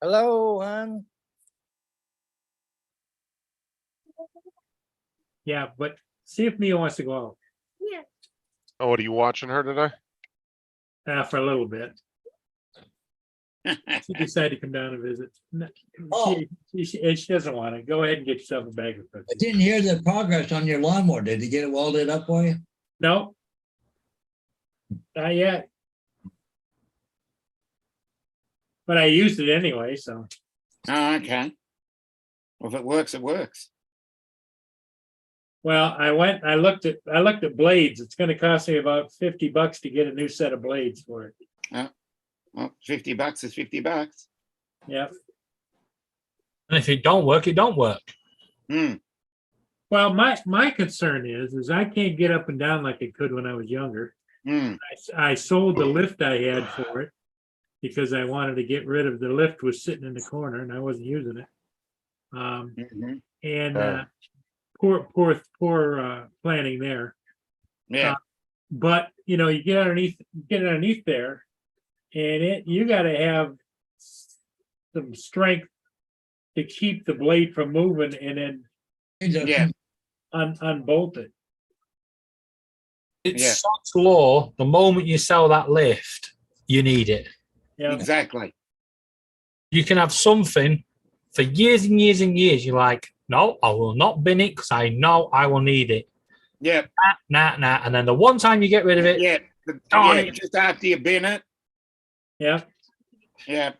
Hello, hon. Yeah, but see if Mia wants to go Oh, what are you watching her today? out for a little bit. She decided to come down and visit. No, Oh. She doesn't want to. Go ahead and get yourself a bag of I cookies. didn't hear the progress on your lawnmower. Did you get it welded up for you? No, not yet. But I used it anyway, so. Oh, okay. Well, if it works, it works. Well, I looked at blades. It's gonna cost me about $50 to get a new set of blades for it. Well, $50 is $50. Yeah. And if it don't work, it don't work. Hmm. Well, my concern is I can't get up and down like I could when I was younger. Hmm. I sold the lift I had for it because I wanted to get rid of the lift was sitting in the corner and I wasn't using it. Mhm. And Yeah. poor planning there. Yeah. But you know, you get underneath there, and you got to have some strength to keep the blade from moving, and then Yeah. unbolt it. It's Yeah. Sod's law. The moment you sell that lift, you need it. Yeah, Exactly. You can have something for years and years and years. You're like, no, I will not bin it because I know I will need it. Yeah. Nah. And then the one time you get rid of it, Yeah. Darn Yeah. it. Just after you bin it. yeah. Yeah.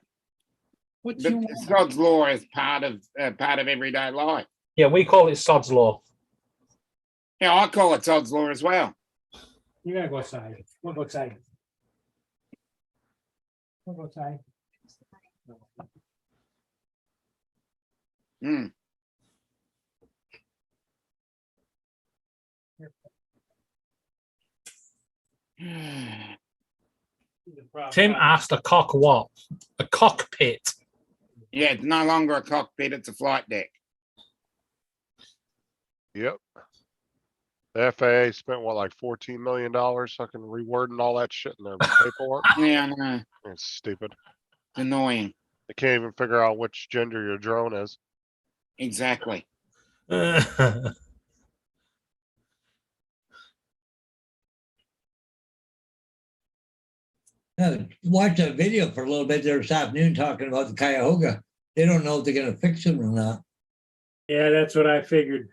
What you The Sod's law is part of everyday life. yeah, we call it Sod's law. Yeah, I call it Sod's law as well. You gotta go outside. Go outside. Go outside. Hmm. Tim asked a cock what? A cockpit. Yeah, it's no longer a cockpit, it's a flight deck. Yep. The FAA spent what, like $14 million fucking rewording all that shit in their paperwork? Yeah, I know. It's stupid. It's annoying. They can't even figure out which gender your drone is. Exactly. Watch that video for a little bit there this afternoon talking about the Cuyahoga. They don't know if they're gonna fix it or not. Yeah, that's what I figured.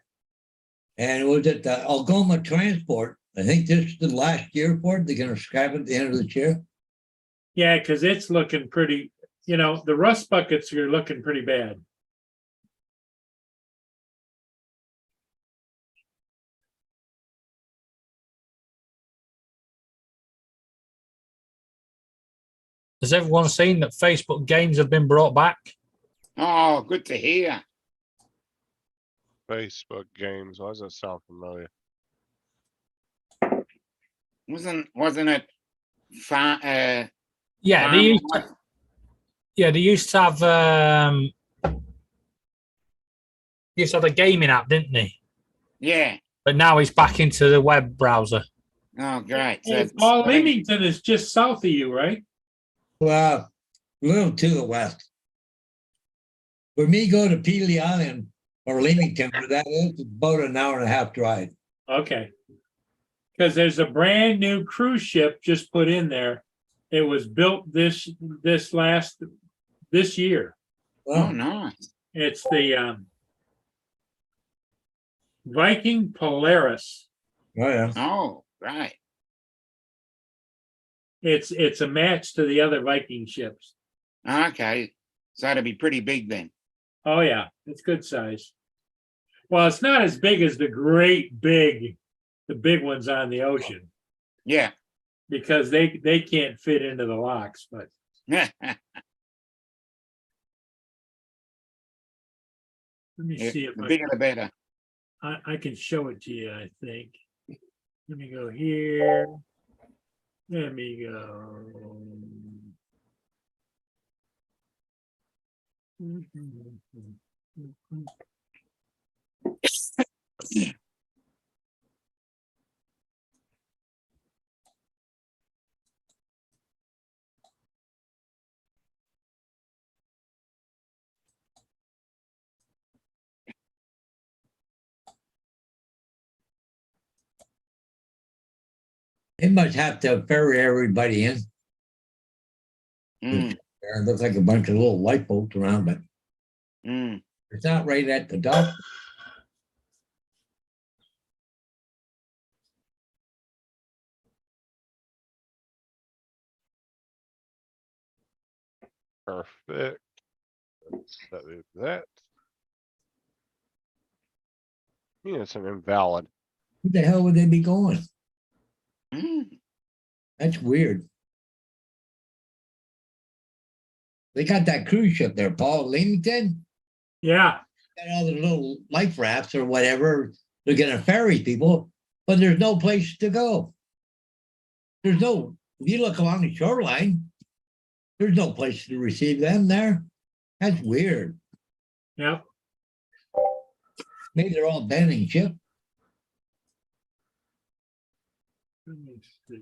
And it was at the Algoma Transport. I think this is the last year for it. They're gonna scrap it at the end of the year. Yeah, because it's looking pretty, the rust buckets are looking pretty bad. Has everyone seen that Facebook games have been brought back? Oh, good to hear. Facebook games. Why does that sound familiar? Wasn't it fun? Yeah, they used to have a gaming app, didn't they? Yeah. But now it's back into the web browser. Oh, great. So Hey, it's- Paul, Leamington is just south of you, right? Well, a little to the west. For me, go to Peely Island or Leamington, where that is, it's about an hour and a half drive. Okay. Because there's a brand new cruise ship just put in there. It was built this year. Oh, Well, nice. It's the Viking Polaris. oh, yeah. Oh, right. It's a match to the other Viking ships. Okay. So that'd be pretty big then. Oh yeah, it's good size. Well, it's not as big as the big ones on the ocean Yeah. because they can't fit into the locks. But Yeah. let me see if The bigger the better. I can show it to you. I think. Let me go here. Let me go. They must have to ferry everybody in. Mm, There it looks like a bunch of little light boats around, but mm. it's not right at the dock. Perfect. That is that. Yeah, it's an invalid. Who the hell would they be going? Mm. That's weird. They got that cruise ship there, Paul, Leamington. Yeah, Got all the little life rafts or whatever. They're gonna ferry people, but there's no place to go. If you look along the shoreline, there's no place to receive them there. That's weird. yeah. Maybe they're all abandoning ship. Let me see.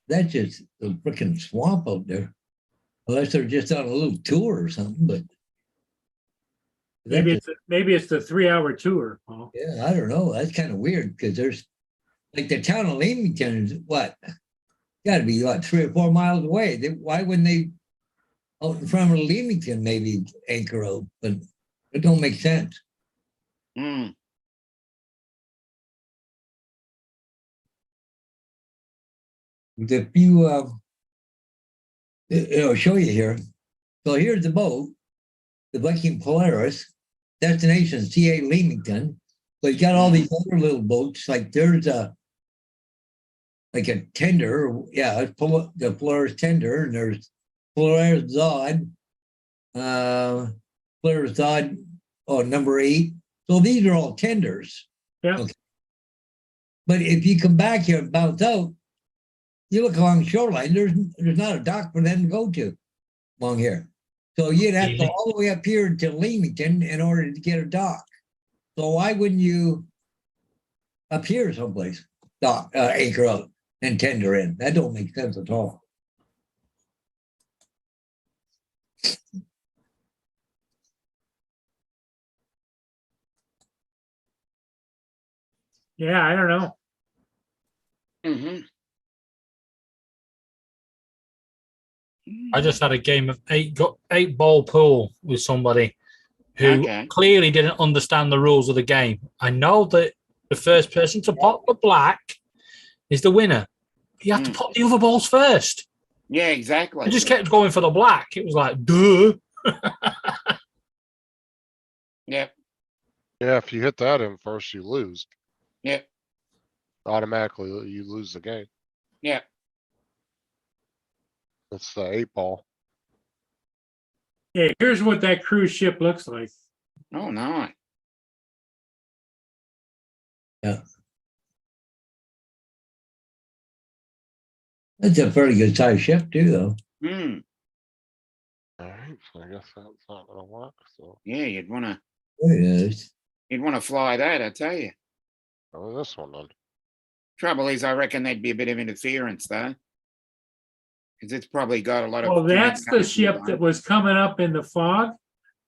That's just a freaking swamp out there. Unless they're just on a little tour or something, but Maybe it's the 3-hour tour, Paul. yeah, I don't know. That's kind of weird because there's like the town of Leamington is what? Got to be what 3 or 4 miles away. Why wouldn't they out in front of Leamington maybe anchor out? But it don't make sense. Mm. If you it'll show you here. So here's the boat, the Viking Polaris, destination CA Leamington. But you got all these other little boats. Like there's a tender. Yeah, it's the Polaris tender, and there's Polaris Zod, Polaris Zod, number 8. So these are all tenders. Yeah. Okay. But if you come back here and bounce out, you look along the shoreline, there's not a dock for them to go to along here. So you'd have to go all the way up here to Leamington in order to get a dock. So why wouldn't you up here someplace, dock, anchor out and tender in? That don't make sense at all. Yeah, I don't know. Mm-hmm. I just had a game of eight ball pool with somebody who Okay. clearly didn't understand the rules of the game. I know that the first person to pop the black is the winner. You have to pop the other balls first. Yeah, exactly. I just kept going for the black. It was like, duh. Yep. Yeah, if you hit that in first, you lose. Yep. Automatically, you lose the game. Yep. That's the 8 ball. Yeah, here's what that cruise ship looks like. Oh, no. That's a pretty good sized ship too, though. Hmm. Alright, so I guess that's not gonna work, so, Yeah, you'd wanna Yes. fly that, I tell you. oh, this one then. Trouble is, I reckon there'd be a bit of interference though. Cause it's probably got a lot of. Well, that's the coming ship through that it. was coming up in the fog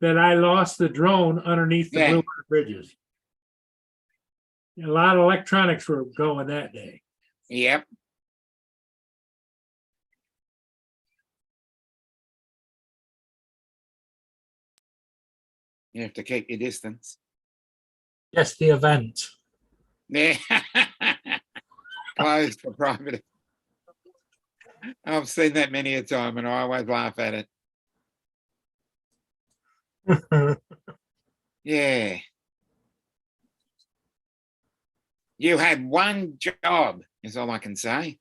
that I lost the drone underneath the Yeah. Blue Water Bridges. A lot of electronics were going that day. Yep. You have to keep your distance. Yes, the event. Yeah. Closed for private. I've seen that many a time and I always laugh at it. Yeah. You had one job, is all I can say.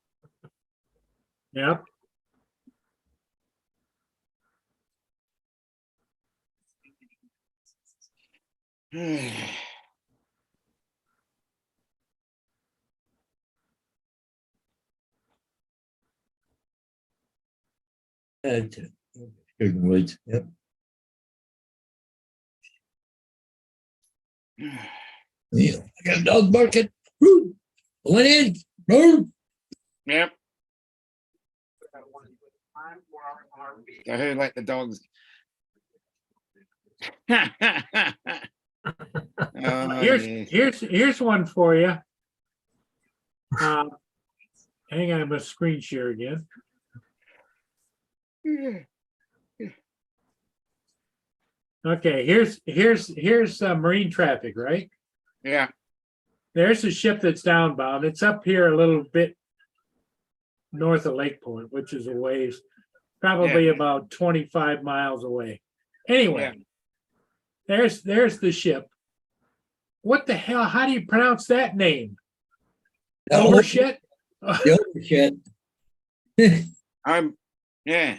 Yep. Good woods. Yep. Yeah. I got a dog barking. Woo. Went in. Woo. Yep. So who let the dogs? Oh, yeah. Here's one for you. Hang on, I'm gonna screen share again. Okay, here's marine traffic, right? Yeah, There's a ship that's downbound. It's up here a little bit north of Lake Point, which is a ways, probably about 25 miles away. Anyway, there's the ship. What the hell? How do you pronounce that name? Overshit? The overshit. yeah.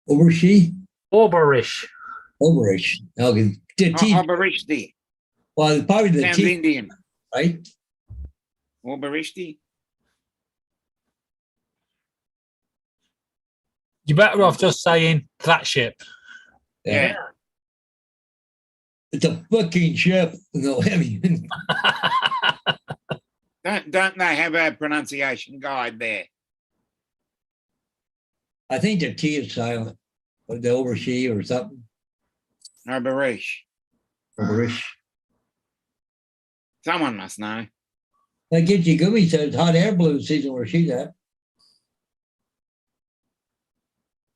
Overshe. Orberish. Overish. Okay. The T. Oberishti. Well, it's probably the Sounds T, Indian. right? Oberishti. You're better off just saying that ship. Yeah. It's a fucking ship. No, I mean, Don't they have a pronunciation guide there? I think the T is silent. Or the overshe or something. Oberish. Overish. Someone must know. Like Itchy Gummy says, hot air balloon season where she's at.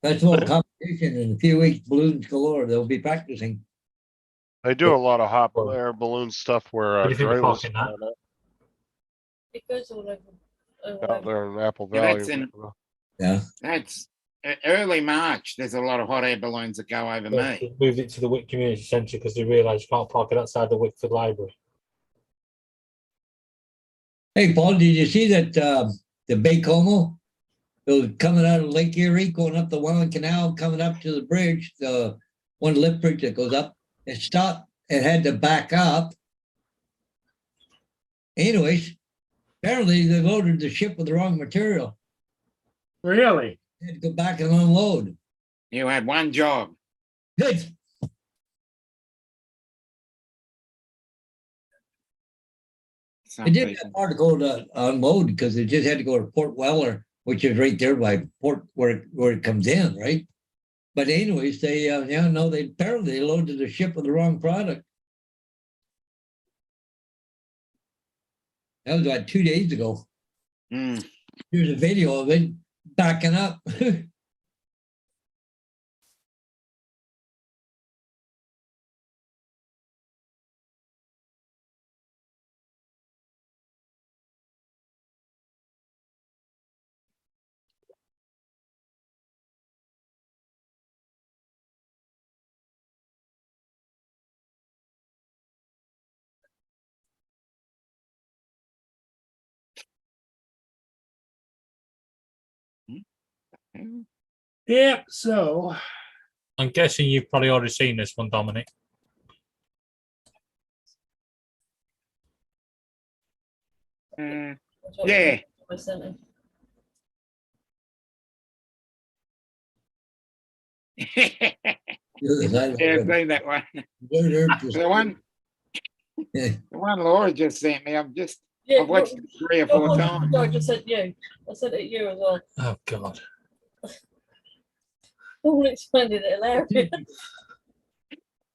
Festival competition in a few weeks, balloons galore. They'll be practicing. They do a lot of hot air balloon stuff where What do you think Dre of was parking that? doing It goes all over. it out there in Apple Yeah, Valley. that's in- Yeah. That's early March. There's a lot of hot air balloons that go over me. They moved it to the Wick Community Centre because they realised you can't park it outside the Wickford Library. Hey, Paul, did you see that the Bay Como? It was coming out of Lake Erie, going up the Welland Canal, coming up to the bridge, the one lift bridge that goes up. It stopped. It had to back up. Anyways, apparently they loaded the ship with the wrong material. Really? Had to go back and unload. You had one job. Good. Some It didn't people. have far to go to unload because it just had to go to Port Weller, which is right there by Port where it comes in, right? But anyways, they they apparently they loaded the ship with the wrong product. That was about 2 days ago. Hmm. Here's a video of it backing up. Yeah, so I'm guessing you've probably already seen this one, Dominic. Mm, That's what yeah. I sent him. Yeah, I've seen that one. The one, the one Laura just sent me. Yeah, I've watched it 3 or 4 times. No, I just sent you. I sent it you as well. Oh God. All explained it hilarious.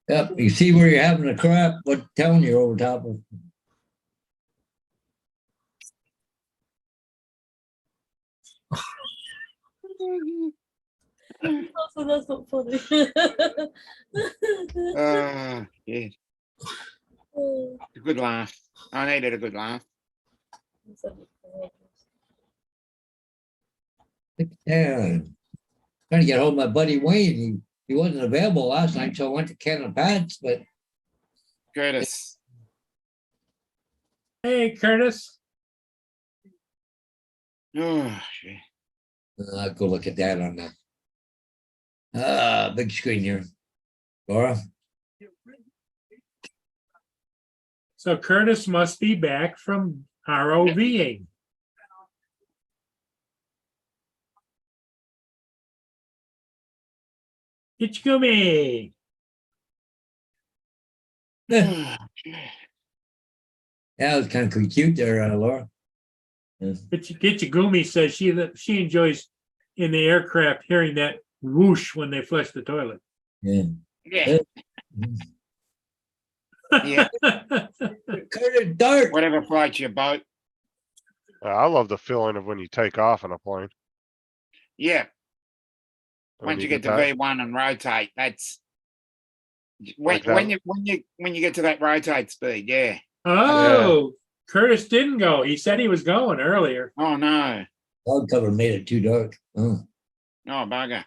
Yep, you see where you're having a crap, what town you're over top of. Also, that's not funny. Yeah, a good laugh. I needed a good laugh. Yeah. Trying to get hold of my buddy Wayne. He wasn't available last night, so I went to Ken and Pat's, but Curtis. hey, Curtis. Oh, shit. I'll go look at that on the big screen here. Laura? So Curtis must be back from ROVing. Itchgumi. Yeah, it was kind of cute there, Laura. Itchgumi says she enjoys in the aircraft hearing that whoosh when they flush the toilet. Yeah. Yeah, yeah. Curtis Dart. Whatever floats your boat. I love the feeling of when you take off in a plane. Yeah, When once you get to that- V1 and rotate, that's when Like that. when you get to that rotate speed. Yeah. Oh, Curtis didn't go. He said he was going earlier. Oh no. Cloud cover made it too dark. Oh. Oh bugger.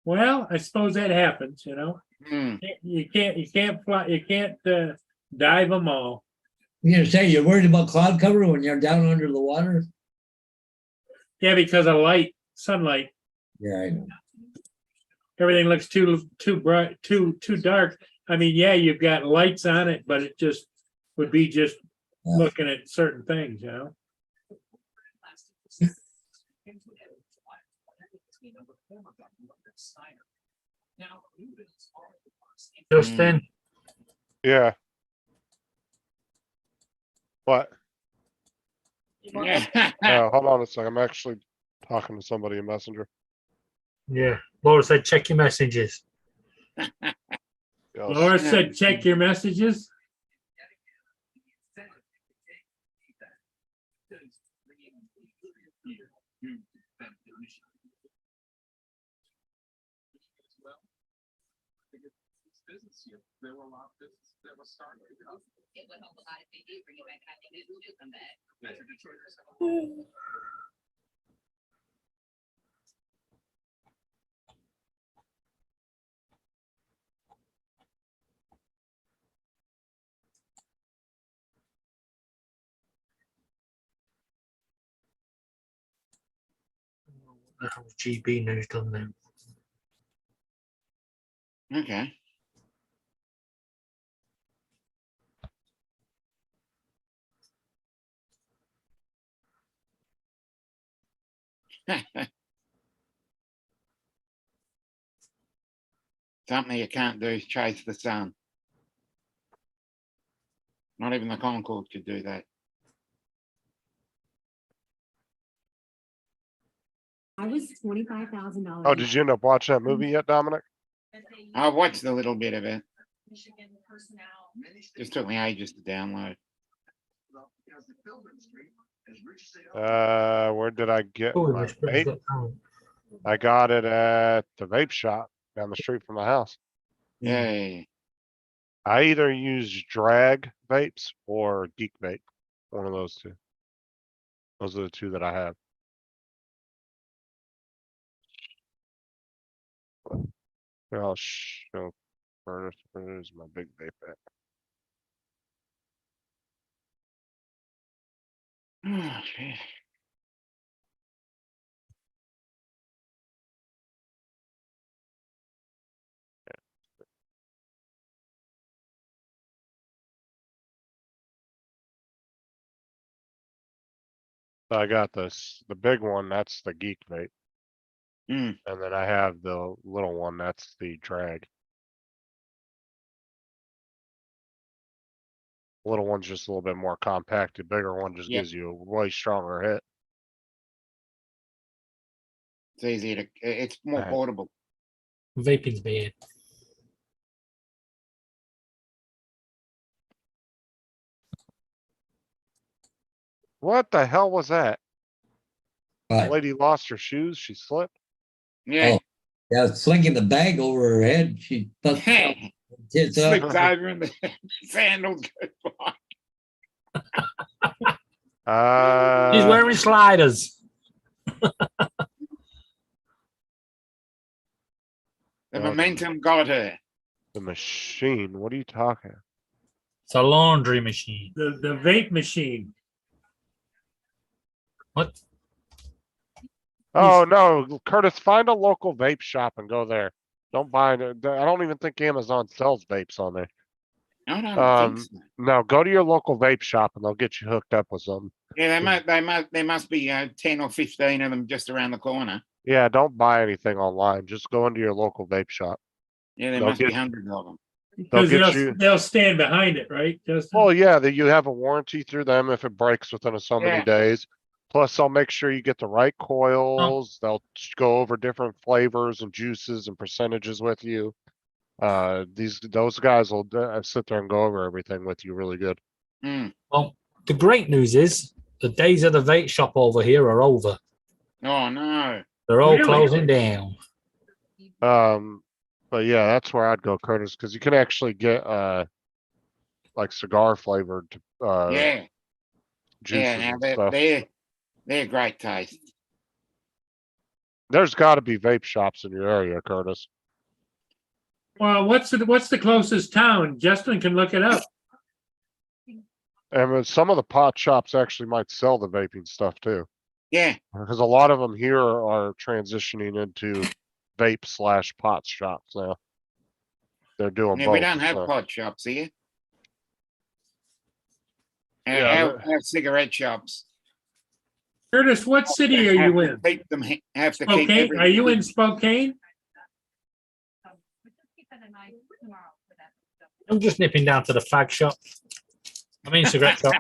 Well, I suppose that happens, you know. Hmm. You can't fly, you can't dive them all. You're gonna say you're worried about cloud cover when you're down under the water? Yeah, because of sunlight. Yeah, I know. Everything looks too bright, too dark. I mean, yeah, you've got lights on it, but it just would be just Yeah. looking at certain things, you know. Justin, Yeah. What? Yeah. Hold on a second. I'm actually talking to somebody in Messenger. yeah. Laura said check your messages. Yes. Laura said, check your messages. It would help a lot if they do bring it back, and I think they will come back. What the hell's GB News done now? Okay. Something you can't do is chase the sun. Not even the Concorde could do that. I was $25,000. Oh, did you end up watching that movie yet, Dominic? I watched a little bit of it. Just took me ages to download. Where did I get Oh, my this brings vape? up now. I got it at the vape shop down the street from the house. Yeah. I either use drag vapes or geek vape. One of those two. Those are the two that I have. Here, I'll show furnace. Where's my big vape at? Oh, shit. So I got the big one, that's the geek vape. Mm. And then I have the little one, that's the drag. Little one's just a little bit more compact. The bigger one just Yep. gives you a way stronger hit. It's easier to, it's more Alright. portable. Vaping's bad. What the hell was that? The But lady lost her shoes, she slipped. Yeah. yeah, slinging the bag over her head. She busted out tits up. Slipped over and the sandals go by. He's wearing sliders. The momentum got her. The machine, what are you talking? It's a laundry machine. The vape machine. What? Oh, no, Curtis, find a local vape shop and go there. Don't buy it. I don't even think Amazon sells vapes on there. I don't think so. No, go to your local vape shop and they'll get you hooked up with something. Yeah, there must be 10 or 15 of them just around the corner. Yeah, don't buy anything online. Just go into your local vape shop. Yeah, there They'll must be get- hundreds of them. They'll Because get you. they'll stand behind it, right, Justin? Well, yeah, that you have a warranty through them if it breaks within so many Yeah. days. Plus, they'll make sure you get the right coils. They'll go over different flavors and juices and percentages with you. Those guys will sit there and go over everything with you really good. Mm. Well, the great news is the days of the vape shop over here are over. Oh, no. They're all Really? closing down. But yeah, that's where I'd go, Curtis, because you can actually get like cigar flavored Yeah. juices Yeah, now and stuff. they're great taste. There's got to be vape shops in your area, Curtis. Well, what's the closest town? Justin can look it up. And some of the pot shops actually might sell the vaping stuff too. Yeah. Because a lot of them here are transitioning into vape/pot shops now. They're doing Yeah, both. we don't have so- pot shops here. Yeah, Our cigarette shops. Curtis, what city are you in? Keep them, have to keep Spokane? Are you in everything- Spokane? I'm just nipping down to the fag shop. I mean, cigarette shop.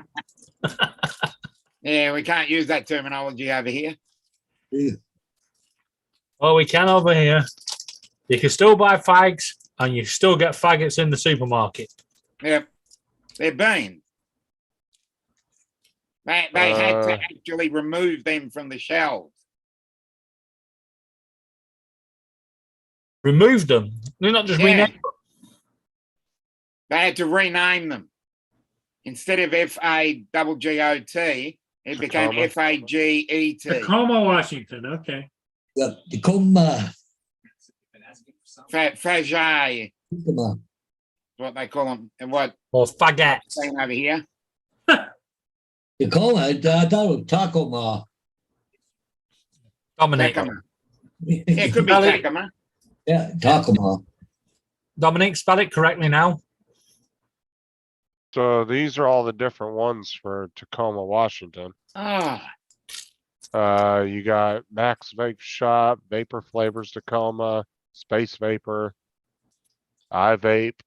Yeah, we can't use that terminology over here. Well, we can over here. You can still buy fags and you still get faggots in the supermarket. Yep. They're beans. They had to Uh, actually remove them from the shelves. Remove them. They're not just Yeah. rename. They had to rename them. Instead of FAGGOT, it became Tacoma. FAGET. Tacoma, Washington. Okay. The Tacoma. Fagé, Tacoma. what they call them. And what Or faggots. saying over here? Tacoma. I thought it was Tacoma. Dominic. Tacoma. Yeah, it could be Valley- Tacoma. Yeah, Tacoma. Dominic, spell it correctly now. So these are all the different ones for Tacoma, Washington. Oh, You got Max Vape Shop, Vapor Flavors Tacoma, Space Vapor, iVape.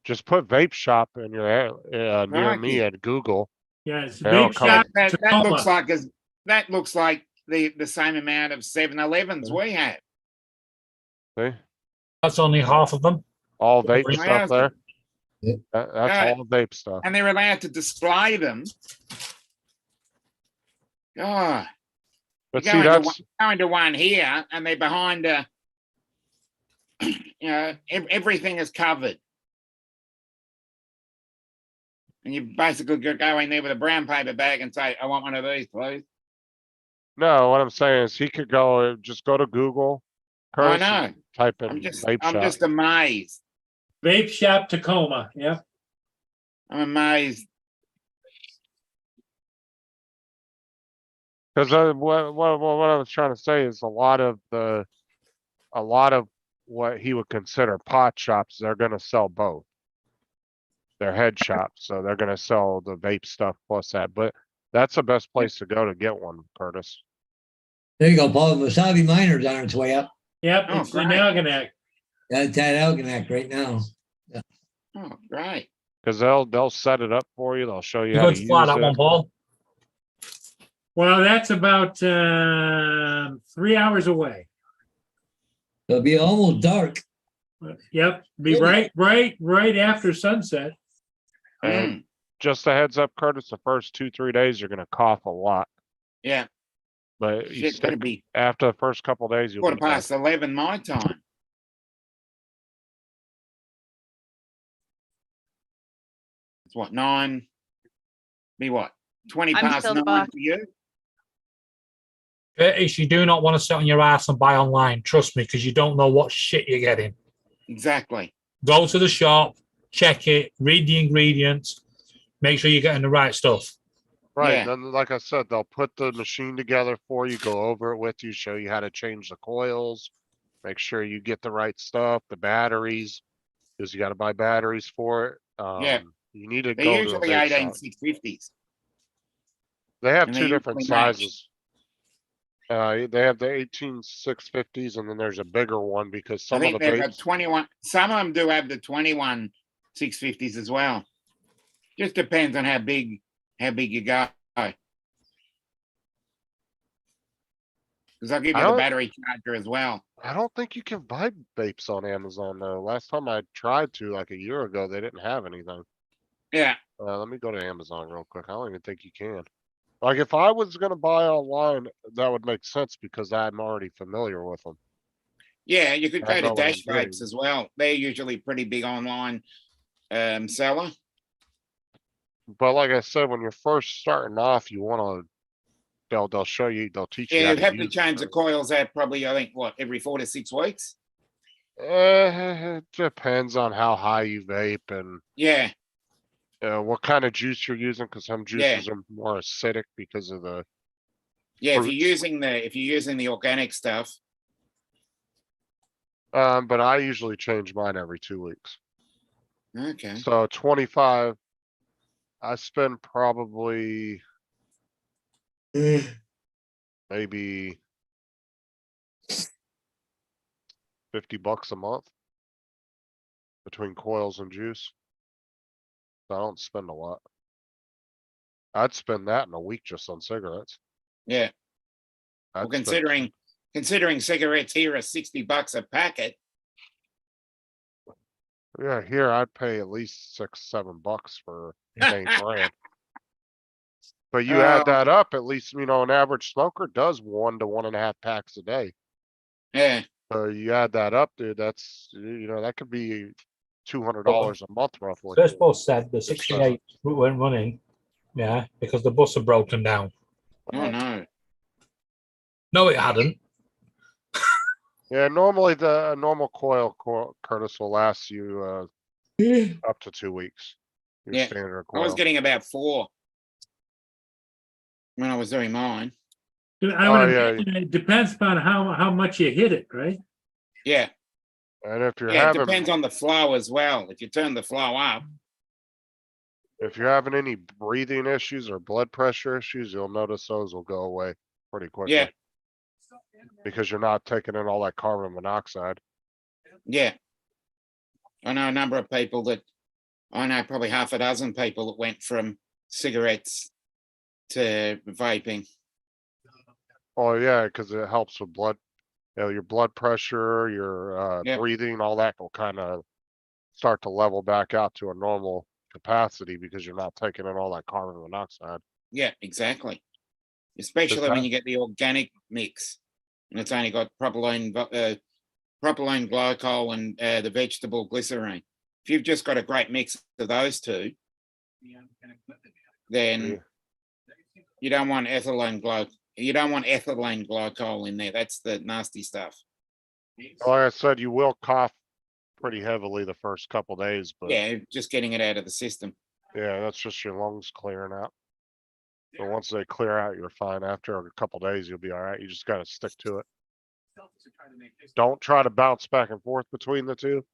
Just put Vape Shop in your near me Crikey. at Google. Yes, Yeah, I'll vape come shop. That looks Tacoma. like that looks like the same amount of 7-Elevens we have. See, That's only half of them. all vape My stuff there. Yep. That's Yeah. all vape stuff. And they're allowed to display them. God, But go see, that's into one here, and they're behind a. You know, everything is covered. And you basically go in there with a brown paper bag and say, I want one of these, please. no. What I'm saying is, he could just go to Google. I Curtis, know. and type in I'm just Vape Shop. amazed. Vape shop Tacoma. Yep. I'm amazed. Because what I was trying to say is a lot of what he would consider pot shops, they're gonna sell both. They're head shops, so they're gonna sell the vape stuff plus that. But that's the best place to go to get one, Curtis. There you go, Paul. Wasabi Miner's on its way up. Yep. Oh, It's in great. Algonac. That's at Algonac right now. Oh, great. Because they'll set it up for you. They'll show you You how go to use fly that one, it. Paul. Well, that's about 3 hours away. It'll be almost dark. Yep. Be Really? right after sunset. And just a heads up, Curtis, the first 2-3 days you're gonna cough a lot. Yeah, But you it's going to be after the first couple days you'll be back. 11:15 my time. It's what, 9? Be what? 20 I'm past still 9 back. for you? Curtis, you do not want to sit on your ass and buy online. Trust me, because you don't know what shit you're getting. Exactly. Go to the shop, check it, read the ingredients, make sure you're getting the right stuff. Right, Yeah. then like I said, they'll put the machine together for you, go over it with you, show you how to change the coils, make sure you get the right stuff, the batteries, because you got to buy batteries for it. Yeah. You need to They're go to a usually vape 18 shop. 650s. They have and two they different usually match. sizes. They have the 18 650s, and then there's a bigger one because I some of the think they've got vapes. 21. Some of them do have the 21 650s as well. Just depends on how big you go. Because I'll give I you the don't- battery charger as well. I don't think you can buy vapes on Amazon though. Last time I tried to, like a year ago, they didn't have anything. Yeah. Let me go to Amazon real quick. I don't even think you can. Like if I was gonna buy online, that would make sense because I'm already familiar with them. Yeah, you could I go know to what I'm Dash Vapes getting. as well. They're usually pretty big online seller. But like I said, when you're first starting off, you wanna, they'll show you, they'll teach you Yeah, how you'd to have to use change the it. coils out probably, I think, what, every 4 to 6 weeks? It depends on how high you vape and Yeah, what kind of juice you're using, because some Yeah. juices are more acidic because of the. yeah. Fruits. If you're using the organic stuff, But I usually change mine every 2 weeks. okay. So 25, I spend probably maybe $50 a month between coils and juice. So I don't spend a lot. I'd spend that in a week just on cigarettes. Yeah. I'd Well, spend- considering cigarettes here are $60 a packet. Yeah, here I'd pay at least $6-7 for a main brand. But you add Oh. that up, at least, an average smoker does 1 to 1.5 packs a day. Yeah, So you add that up, dude, that's, that could be $200 a month roughly. First bus said the 68 weren't running, yeah, because the bus had broken down. oh no. No, it hadn't. Yeah, normally a normal coil, Curtis, will last you up to 2 weeks. Your Yeah, standard I was coil. getting about 4 when I was doing mine. I Oh, would yeah. imagine it depends upon how much you hit it, right? Yeah, And if you're yeah. It having, depends on the flow as well. If you turn the flow up, If you're having any breathing issues or blood pressure issues, you'll notice those will go away pretty quickly. Yeah, Because you're not taking in all that carbon monoxide. yeah. I know a number of people that, I know probably half a dozen people that went from cigarettes to vaping. Oh yeah, because it helps with blood, your blood pressure, your Yep. breathing, all that will kind of start to level back out to a normal capacity because you're not taking in all that carbon monoxide. Yeah, exactly. Especially when you get the organic mix, and it's only got propylene glycol and the vegetable glycerine. If you've just got a great mix of those two, then you don't want ethylene glycol in there. That's the nasty stuff. Like I said, you will cough pretty heavily the first couple days, but Yeah, just getting it out of the system. yeah, that's just your lungs clearing out. But once they clear out, you're fine. After a couple days, you'll be all right. You just got to stick to it. Don't try to bounce back and forth between the two.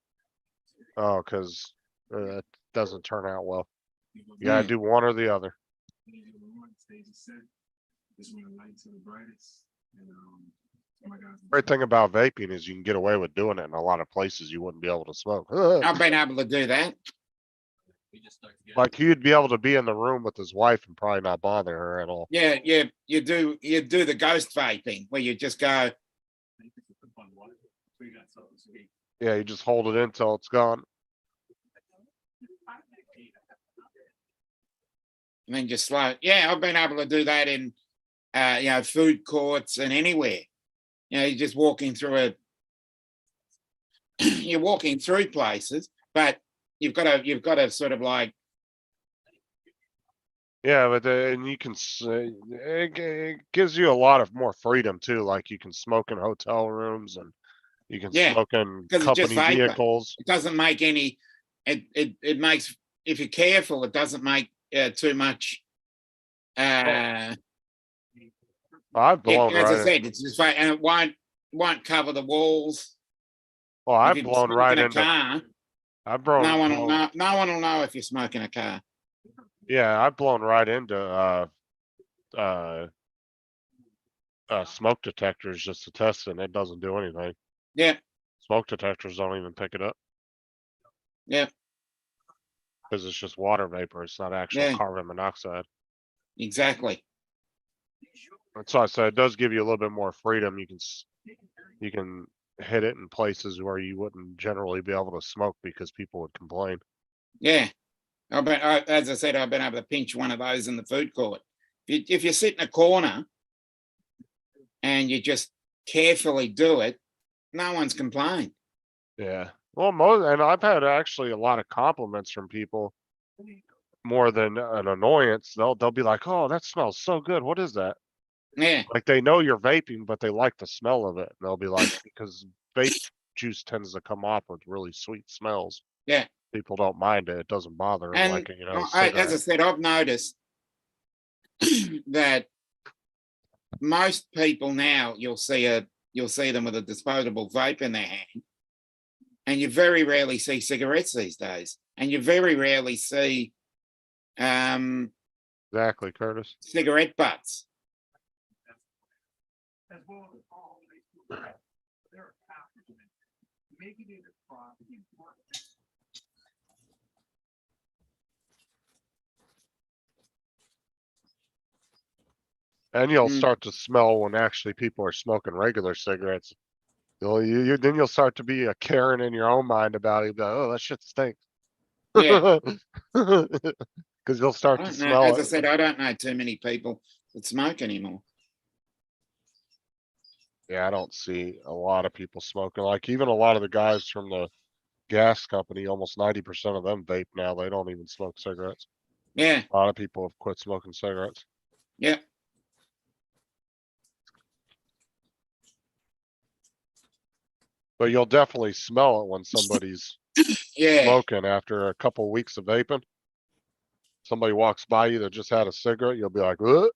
Oh, because that doesn't turn out well. You gotta do one or the other. Great thing about vaping is you can get away with doing it in a lot of places you wouldn't be able to smoke. I've been able to do that. Like he'd be able to be in the room with his wife and probably not bother her at all. Yeah, you do the ghost vaping where you just go, Yeah, you just hold it in till it's gone. and then just slow. Yeah, I've been able to do that in food courts and anywhere. You're just walking through you're walking through places, but you've got to sort of like, Yeah, but and you can it gives you a lot of more freedom too. Like you can smoke in hotel rooms and you can Yeah, smoke in 'cause it's just company vapor. vehicles. it doesn't make any. It makes, if you're careful, it doesn't make too much. I've As blown I right in. said, it's just and it won't cover the walls. Well, If I've you're blown smoking right a into. car, I've no blown. one will know. No one will know if you're smoking a car. Yeah, I've blown right into uh smoke detectors just to test it and it doesn't do anything. Yeah, Smoke detectors don't even pick it up yeah, because it's just water vapor. It's not actual Yeah. carbon monoxide. exactly. That's why I said it does give you a little bit more freedom. You can hit it in places where you wouldn't generally be able to smoke because people would complain. Yeah, as I said, I've been able to pinch one of those in the food court. If you sit in a corner and you just carefully do it, no one's complained. Yeah. Well, and I've had actually a lot of compliments from people more than an annoyance. They'll be like, "Oh, that smells so good. What is that?" Yeah, Like they know you're vaping, but they like the smell of it. And they'll be like, because vape juice tends to come off with really sweet smells. yeah. People don't mind it. It doesn't bother them And like, as I cigarette. said, I've noticed that most people now, you'll see them with a disposable vape in their hand, and you very rarely see cigarettes these days, and you very rarely see Exactly, Curtis. cigarette butts. And you'll Mm. start to smell when actually people are smoking regular cigarettes. Then you'll start to be a Karen in your own mind about it. Like, oh, that shit stinks. Yeah. Because you'll I start to don't know. smell As I it. said, I don't know too many people that smoke anymore. Yeah, I don't see a lot of people smoking. Like even a lot of the guys from the gas company, almost 90% of them vape now. They don't even smoke cigarettes. Yeah, A lot of people have quit smoking cigarettes. yeah. But you'll definitely smell it when somebody's Yeah. smoking after a couple weeks of vaping. Somebody walks by you that just had a cigarette, you'll be like, what?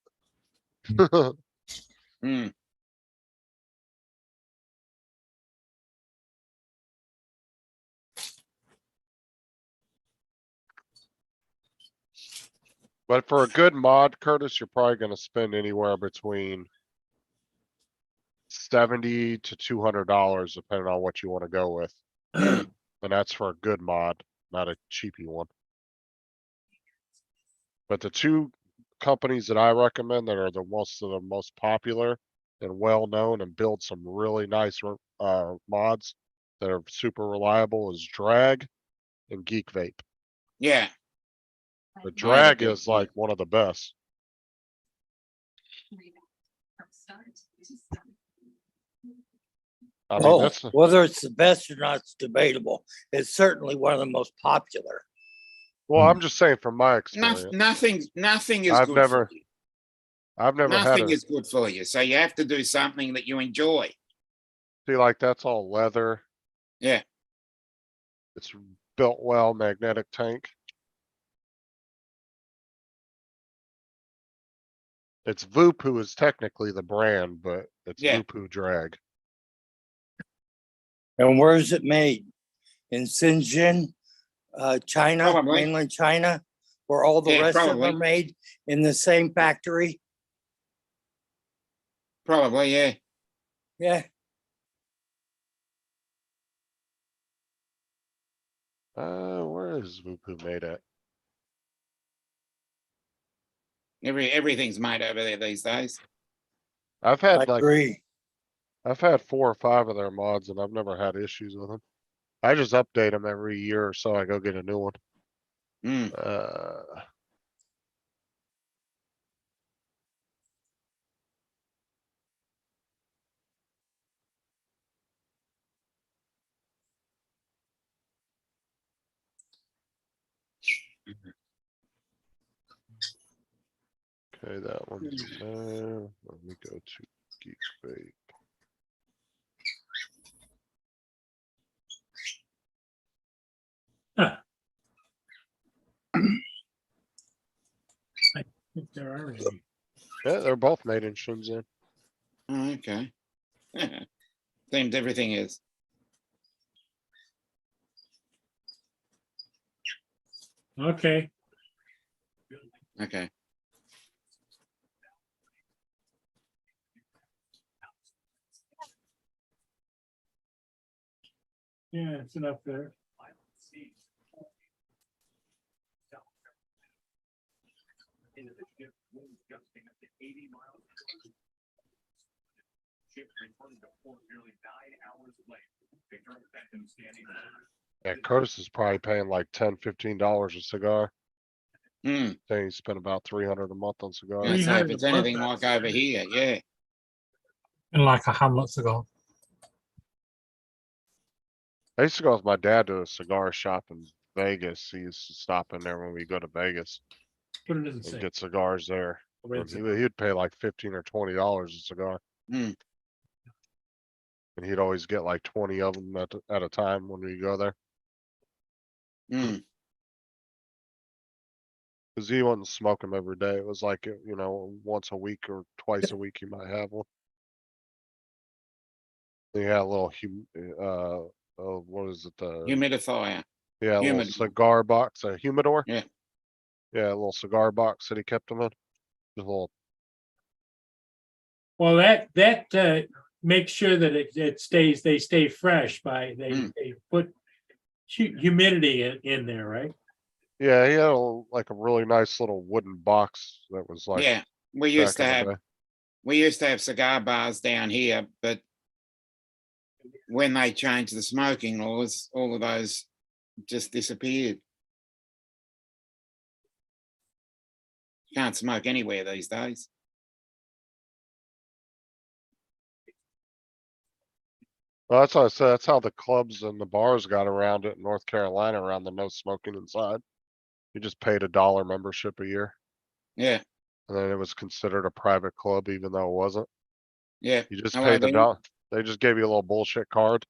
Mm. But for a good mod, Curtis, you're probably gonna spend anywhere between 70 to $200, depending on what you wanna go with. Mm. And that's for a good mod, not a cheapy one. But the two companies that I recommend that are the most popular and well-known and build some really nice mods that are super reliable is Drag and Geek Vape. Yeah, But Mine are Drag good, is yeah. like one of the best. I mean, Oh, that's, whether it's the best or not, it's debatable. It's certainly one of the most popular. well, I'm just saying from my nothing, experience. nothing is I've good never for you. I've never had Nothing a, is good for you. So you have to do something that you enjoy. see, like, that's all leather. Yeah. It's built well, magnetic tank. It's Voopoo is technically the brand, but it's Yeah. Voopoo Drag. And where is it made? In Shenzhen, China, Probably. mainland China, where all the Yeah, rest of them probably. are made in the same factory? Probably, yeah. Yeah. Where is Voopoo made at? Everything's made over there these days. I've I had like, agree. I've had 4 or 5 of their mods and I've never had issues with them. I just update them every year or so. I go get a new one. Mm. Okay, that one's there. Let me go to Geek Vape. I think there are any. Yeah, they're both made in Shenzhen. Oh, okay. Seems everything is. Okay, Okay. yeah, it's enough there. Yeah, Curtis is probably paying like $10, $15 a cigar. Mm. Saying he spent about 300 a month on Yeah, cigars. so if 300 it's a month, anything like that's- over here, yeah. And like a Hamlet's ago. I used to go with my dad to a cigar shop in Vegas. He used to stop in there when we go to Vegas Put it in the and sink. get cigars there. And Rinse it. he'd pay like 15 or $20 a cigar. Mm. And he'd always get like 20 of them at a time when we go there. Mm. Cause he wasn't smoking them every day. It was like, you know, once a week or twice a week, he might have one. He had a little, what is it? Humidifier. Yeah, a little humid- cigar box, a humidor. Yeah. Yeah, a little cigar box that he kept them in. Just a little, Well, that makes sure that they stay fresh by, Mm. they put humidity in there, right? yeah, he had like a really nice little wooden box that was like Yeah. We back used to in the have day. cigar bars down here, but when they changed the smoking laws, all of those just disappeared. Can't smoke anywhere these days. Well, that's what I said. That's how the clubs and the bars got around it in North Carolina, around the no smoking inside. You just paid $1 membership a year, Yeah, and then it was considered a private club, even though it wasn't. yeah. You just Oh, paid the they- dollar. They just gave you a little bullshit card.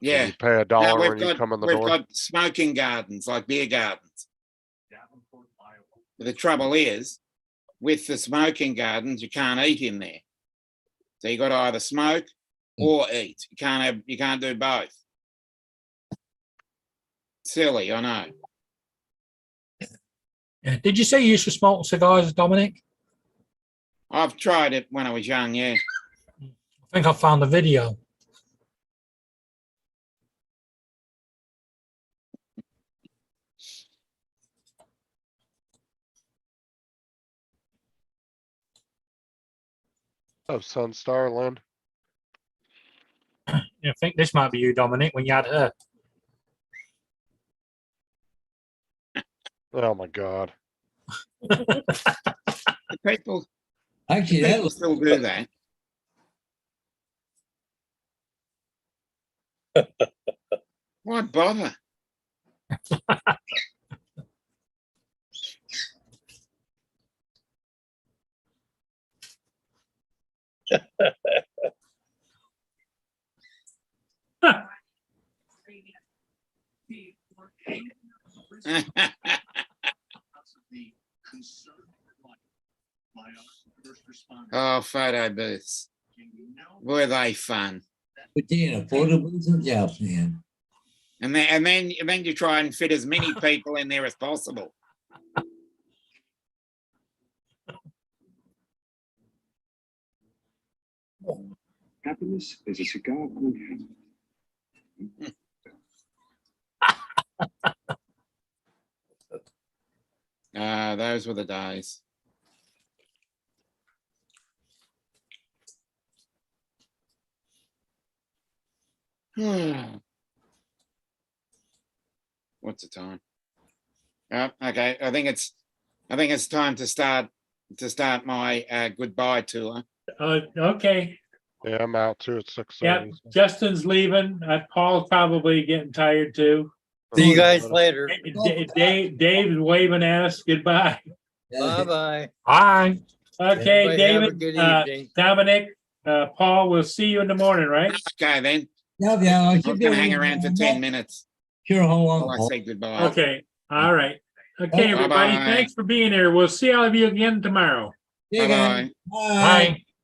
And Yeah. you pay No, $1 when you come in the we've door. got smoking gardens, like beer gardens. But the trouble is, with the smoking gardens, you can't eat in there. So you got to either smoke or eat. You can't do both. Silly, I know. Yeah. Did you say you used to smoke cigars, Dominic? I've tried it when I was young, yeah. I think I found the video. Oh, Sunstar, Lynn. I think this might be you, Dominic, when you had her. Oh my God. People, Actually, that people was still do that. Why bother? Oh, photo booths. Were they fun? put you in a photo booth himself, man. And then you try and fit as many people in there as possible. Happiness is a cigar called Those were the days. What's the time? Okay. I think it's time to start my goodbye tour. Okay. Yeah, I'm out too at 6:30. Yep. Justin's leaving. Paul's probably getting tired too. See you guys later. Dave's waving at us. Goodbye. Bye-bye. Bye. Okay, Everybody have a David, good evening. Dominic, Paul, we'll see you in the morning, right? Okay, then. Yeah, I I was should be going to able hang to- around for 10 minutes Sure, how while long? I Paul? say goodbye. Okay, all right. Okay, everybody, Bye-bye. thanks for being here. We'll see all of you again tomorrow. See you again. Bye-bye. Bye. Bye.